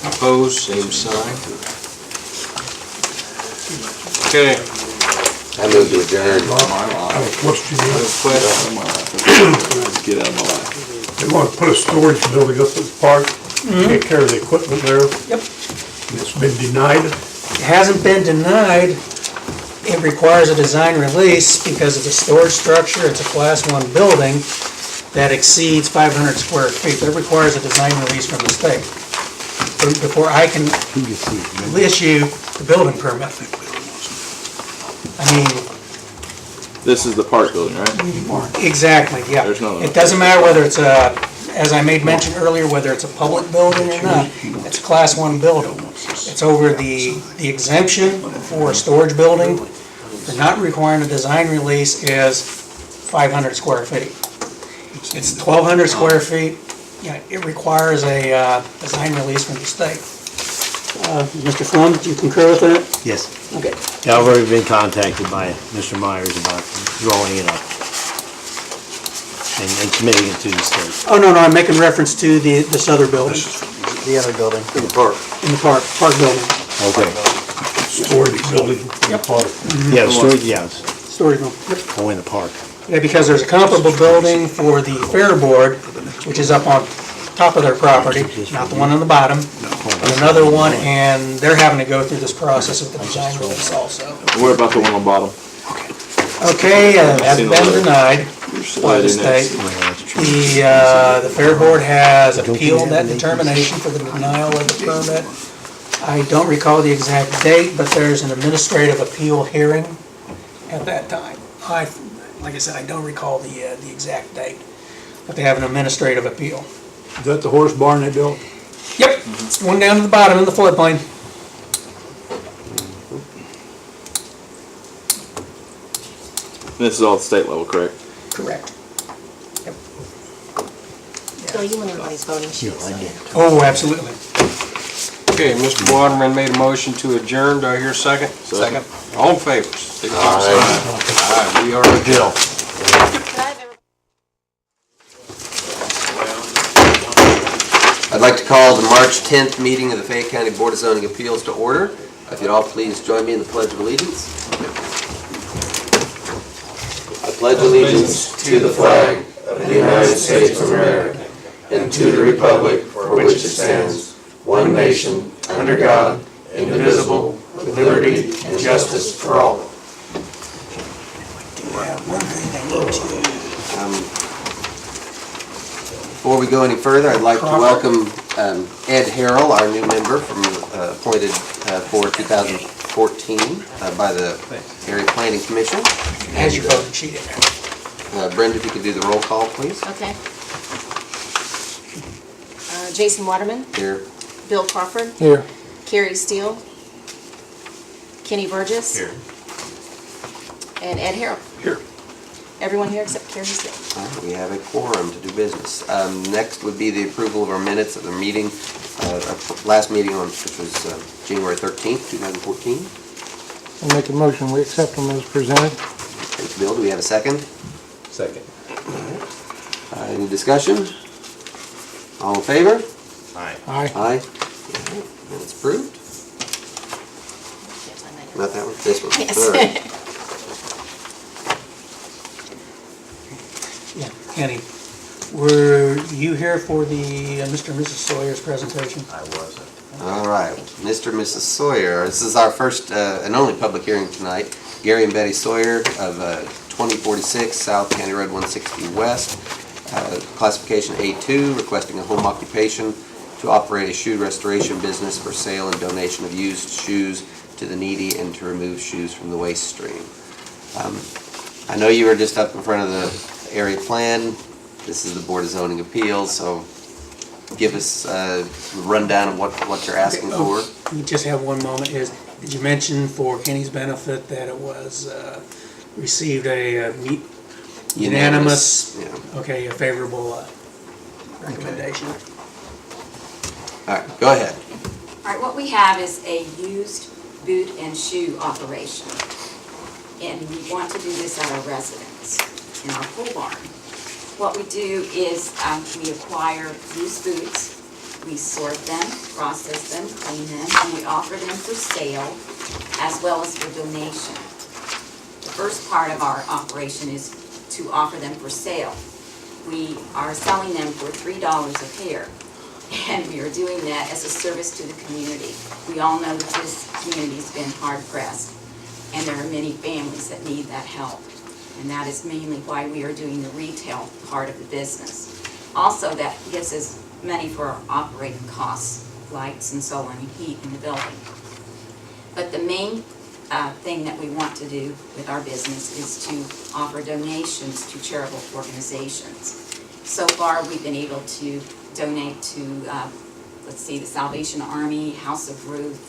Opposed, same sign. Okay, I move to adjourn. I have a question. no question? Get out of my life. They want to put a storage building up at the park, take care of the equipment there. Yep. It's been denied. It hasn't been denied. It requires a design release because it's a storage structure, it's a class 1 building that exceeds 500 square feet. That requires a design release from the state before I can issue the building permit. I mean, This is the park building, right? exactly, yeah. There's no- It doesn't matter whether it's a, as I made mention earlier, whether it's a public building or not, it's a class 1 building. It's over the exemption for a storage building. For not requiring a design release is 500 square feet. It's 1,200 square feet, it requires a design release from the state. Mr. Flum, do you concur with that? Yes. Okay. Yeah, I've already been contacted by Mr. Myers about drawing it up and submitting it to the state. Oh, no, I'm making reference to this other building, The other building. In the park. in the park building, Okay. Storage building in the park. Yeah, the storage, yeah, storage building. Yep. oh, in the park. Yeah, because there's a comparable building for the Fair Board, which is up on top of their property, not the one on the bottom. And another one, and they're having to go through this process of the design release also. What about the one on bottom? Okay, hasn't been denied by the state. The Fair Board has appealed that determination for the denial of the permit. I don't recall the exact date, but there's an administrative appeal hearing at that time. Like I said, I don't recall the exact date. but they have an administrative appeal. Is that the horse barn they built? Yep, it's the one down to the bottom of the floodplain. This is all at the state level, correct? Correct. Yep. Bill, you want everybody's voting sheets? Oh, absolutely. Okay, Mr. Waterman made a motion to adjourn. Do I hear a second? Second. All in favor? Signify by saying aye. Aye, we are adjourned. I'd like to call the March 10th meeting of the Fayette County Board of Zoning Appeals to order. If you'd all please join me in the Pledge of Allegiance. I pledge allegiance to the flag of the United States of America and to the republic for which it stands, one nation, under God, indivisible, with liberty and justice for all. Before we go any further, I'd like to welcome Ed Harrell, our new member appointed for 2014 by the Area Planning Commission. Has your voting sheet in there. Brenda, if you could do the roll call, please. Okay. Jason Waterman, Here. Bill Crawford, Here. Carrie Steele, Kenny Burgess. Here. And Ed Harrell. Here. Everyone here except Carrie Steele. All right, we have a quorum to do business. Next would be the approval of our minutes of the meeting, our last meeting which was January 13th, 2014. I'll make a motion, we accept them as presented. Thanks, Bill. Do we have a second? Second. Any discussion? All in favor? Aye. Aye. All right, Minutes approved. Can't sign that yet. Not that one, this one. Yes. All right. Yeah, Kenny, were you here for the Mr. and Mrs. Sawyer's presentation? I wasn't. All right, Mr. and Mrs. Sawyer, this is our first and only public hearing tonight. Gary and Betty Sawyer of 2046 South County Road 160 West, classification A2, requesting a home occupation to operate a shoe restoration business for sale and donation of used shoes to the needy and to remove shoes from the waste stream. I know you were just up in front of the area plan. This is the Board of Zoning Appeals, so give us a rundown of what you're asking for. You just have one moment. Did you mention for Kenny's benefit that it was, received a unanimous, Yeah. okay, a favorable recommendation? All right, go ahead. All right, what we have is a used boot and shoe operation. And we want to do this at our residence, in our pole barn. What we do is we acquire used boots, we sort them, process them, clean them, and we offer them for sale as well as for donation. The first part of our operation is to offer them for sale. We are selling them for $3 a pair, and we are doing that as a service to the community. We all know that this community's been hard pressed, and there are many families that need that help. And that is mainly why we are doing the retail part of the business. Also, that gives us money for our operating costs, lights and so on, and heat in the building. But the main thing that we want to do with our business is to offer donations to charitable organizations. So far, we've been able to donate to, let's see, the Salvation Army, House of Ruth,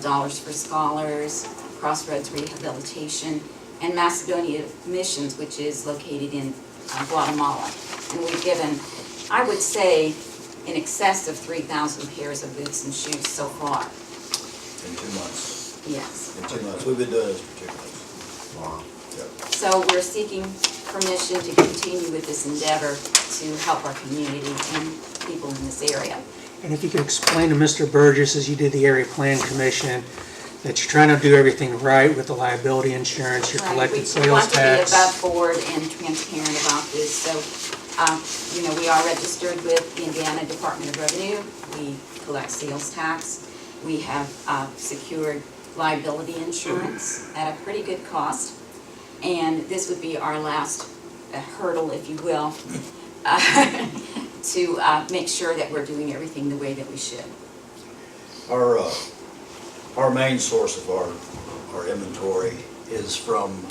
Dollars for Scholars, Crossroads Rehabilitation, and Macedonia Missions, which is located in Guatemala. And we've given, I would say, in excess of 3,000 pairs of boots and shoes so far. In 2 months. Yes. In 2 months. We've been doing this for 2 months. Wow. So we're seeking permission to continue with this endeavor to help our community and people in this area. And if you could explain to Mr. Burgess, as you did the Area Plan Commission, that you're trying to do everything right with the liability insurance, your Right. collected We sales want to be tax. above board and transparent about this. So, we are registered with the Indiana Department of Revenue. We collect sales tax. We have secured liability insurance at a pretty good cost. And this would be our last hurdle, if you will, to make sure that we're doing everything the way that we should. Our main source of our inventory is from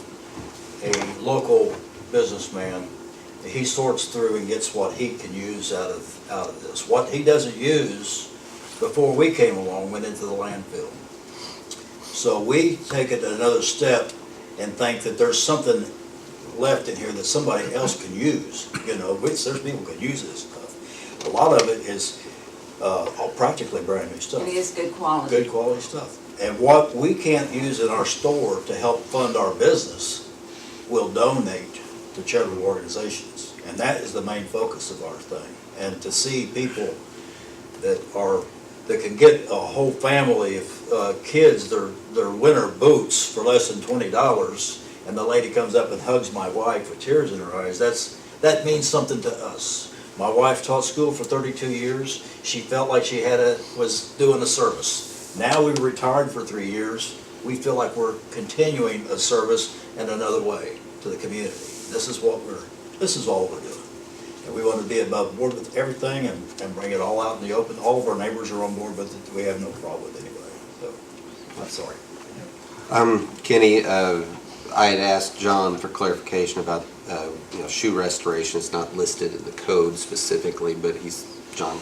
a local businessman he sorts through and gets what he can use out of this. What he doesn't use, before we came along, went into the landfill. So we take it another step and think that there's something left in here that somebody else can use. You know, there's people who can use this stuff. A lot of it is practically brand new stuff. It is good quality. Good quality stuff. And what we can't use in our store to help fund our business, we'll donate to charitable organizations. And that is the main focus of our thing. And to see people that can get a whole family of kids their winter boots for less than $20, and the lady comes up and hugs my wife with tears in her eyes, that means something to us. My wife taught school for 32 years. She felt like she was doing a service. Now we've retired for 3 years. We feel like we're continuing a service in another way to the community. This is all we're doing. And we want to be above board with everything and bring it all out in the open. All of our neighbors are on board with it. We have no problem with anybody. So, I'm sorry. Kenny, I had asked John for clarification about, shoe restoration. It's not listed in the code specifically, but John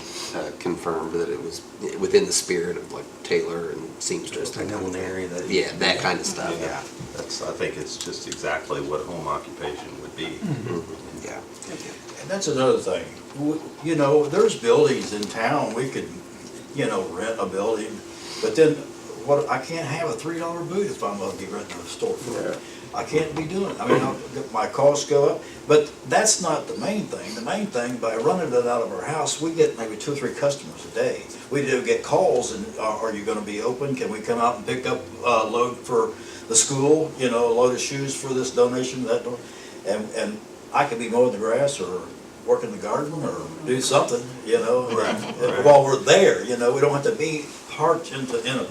confirmed that it was within the spirit of like tailor and seamstress. Just a culinary that. Yeah, that kind of stuff. Yeah, I think it's just exactly what home occupation would be. Mm-hmm. Yeah. And that's another thing. There's buildings in town, we could, rent a building, but then I can't have a $3 boot if I'm gonna be renting a store for it. I can't be doing it. My costs go up, but that's not the main thing. The main thing, by running it out of our house, we get maybe 2 or 3 customers a day. We do get calls and, are you gonna be open? Can we come out and pick up a load for the school, a load of shoes for this donation, that, and I could be mowing the grass or working the garden or do something, while we're there, we don't have to be parked in a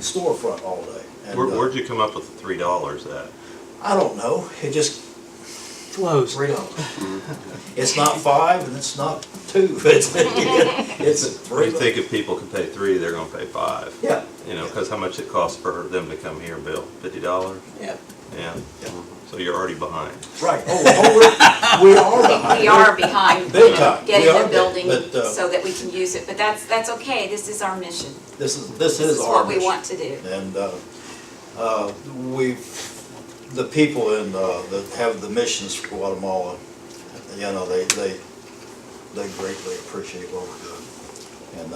storefront all day. And, Where'd you come up with the $3 at? I don't know. It just Flows. $3. It's not 5 and it's not 2. It's When you $3. think if people can pay 3, they're gonna pay 5. Yeah. Because how much it costs for them to come here and bill? $50? Yeah. Yeah. So you're already behind. Right. We are behind. We are behind Big time. getting We are, the building but, so that we can use it, but that's okay. This is our mission. This is This is our what we mission. want to do. And the people that have the missions for Guatemala, they greatly appreciate what we're doing. And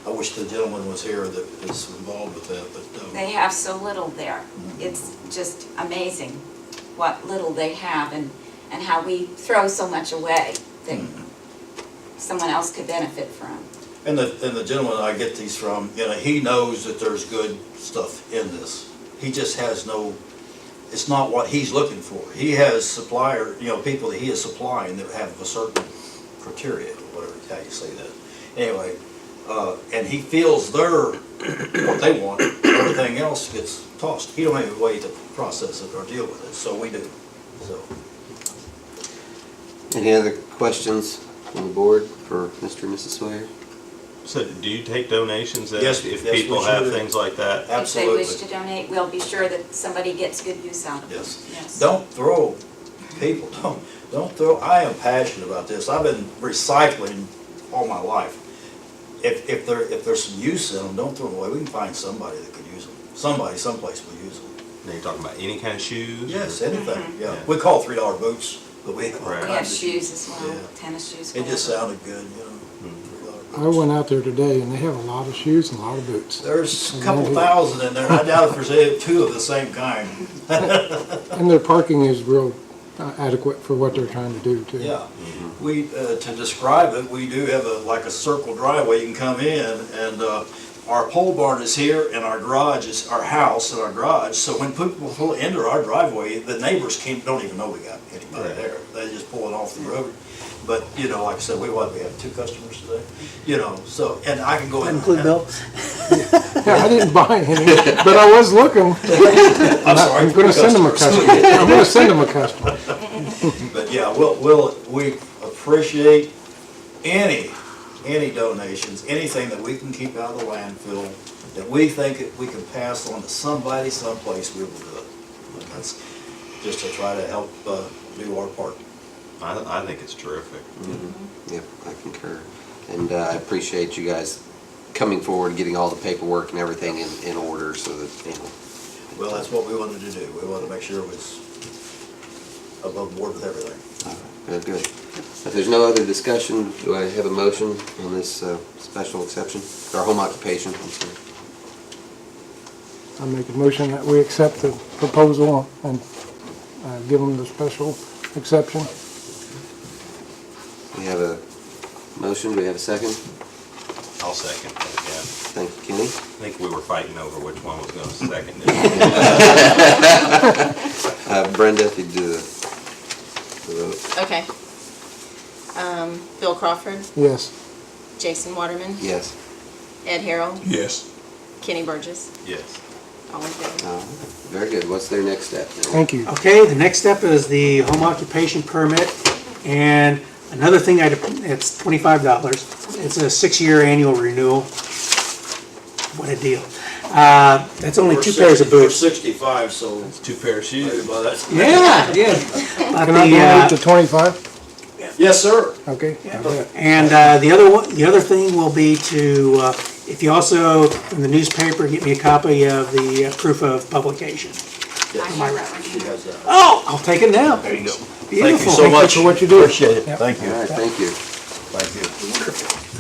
I wish the gentleman was here that is involved with that, but. They have so little there. It's just amazing what little they have and how we throw so much away that someone else could benefit from. And the gentleman I get these from, he knows that there's good stuff in this. He just has it's not what he's looking for. He has people that he is supplying that have a certain criteria, or whatever, how you say that. Anyway, and he feels what they want, everything else gets tossed. He don't have a way to process it or deal with it, so we do, so. Any other questions from the board for Mr. and Mrs. Sawyer? So do you take donations then Yes, if yes, we people have sure do. things like that? Absolutely. If they wish to donate, we'll be sure that somebody gets good use out of it. Yes. Yes. Don't throw, I am passionate about this. I've been recycling all my life. If there's some use in them, don't throw them away. We can find somebody that could use them. Somebody, someplace will use them. Now you're talking about any kind of shoes? Yes, anything, yeah. Yeah. We call $3 boots, but we have all Right. We kinds have of shoes as well, Yeah. tennis shoes. It just whatever. sounded good, $3 I boots. went out there today and they have a lot of shoes and a lot of boots. There's a couple thousand in there. I doubt if there's 2 of the same kind. And their parking is real adequate for what they're trying to do too. Yeah, we, to describe it, we do have like a circle driveway, you can come in, and our pole barn is here, and our garage is, our house and our garage, so when people pull into our driveway, the neighbors don't even know we got anybody there, they just pull it off the road. But, like I said, we have 2 customers today, so, and I can go in. Include Bill? Yeah, I didn't buy any, but I was looking. I'm sorry. I'm gonna send them a customer. I'm gonna send them a customer. But yeah, we appreciate any donations, anything that we can keep out of the landfill, that we think that we can pass on to somebody, someplace, we will do it. And that's just to try to help do our part. I think it's terrific. Yep, I concur. And I appreciate you guys coming forward, getting all the paperwork and everything in order so that, you know. Well, that's what we wanted to do. We wanted to make sure it was above board with everything. Good, good. If there's no other discussion, do I have a motion on this special exception, or home occupation, I'm sorry? I make a motion that we accept the proposal and give them the special exception. We have a motion, do we have a second? I'll second that, yeah. Thank you, Kenny. I think we were fighting over which one was gonna second it. Brenda, if you do the vote. Okay. Bill Crawford, Yes. Jason Waterman, Yes. Ed Harrell, Yes. Kenny Burgess, Yes. all in favor. Very good. What's their next step? Thank you. Okay, the next step is the home occupation permit, and another thing, it's $25. It's a 6-year annual renewal. What a deal. That's only 2 pairs of We're boots. 65, so. It's 2 pair of shoes. Well, that's- Yeah, yeah. But Can I go up to 25? Yes, sir. Okay. And the other thing will be to, if you also, in the newspaper, get me a copy of the proof of publication. I have that one She here. has that. Oh, I'll take it now. There you go. Beautiful. Thank you so much. for what you do. Appreciate it. Thank All you. right, thank you. Thank you.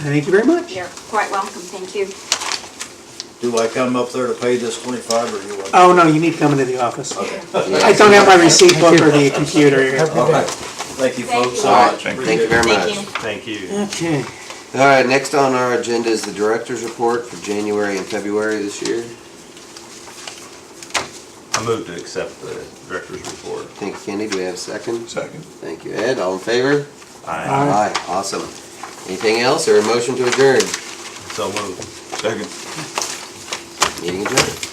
Thank you very much. You're quite welcome, thank you. Do I come up there to pay this 25 or you want? Oh, no, you need to come into the office. Okay. I don't have my receipt book or the computer here. All right. Thank you, Thank folks, you. so All right, much. thank you very much. Thank you. Thank you. Okay. All right, next on our agenda is the director's report for January and February this year. I move to accept the director's report. Thank you, Kenny. Do we have a second? Second. Thank you, Ed. All in favor? Aye. Aye. Awesome. Anything else or a motion to adjourn? So moved. Second. Meeting adjourned.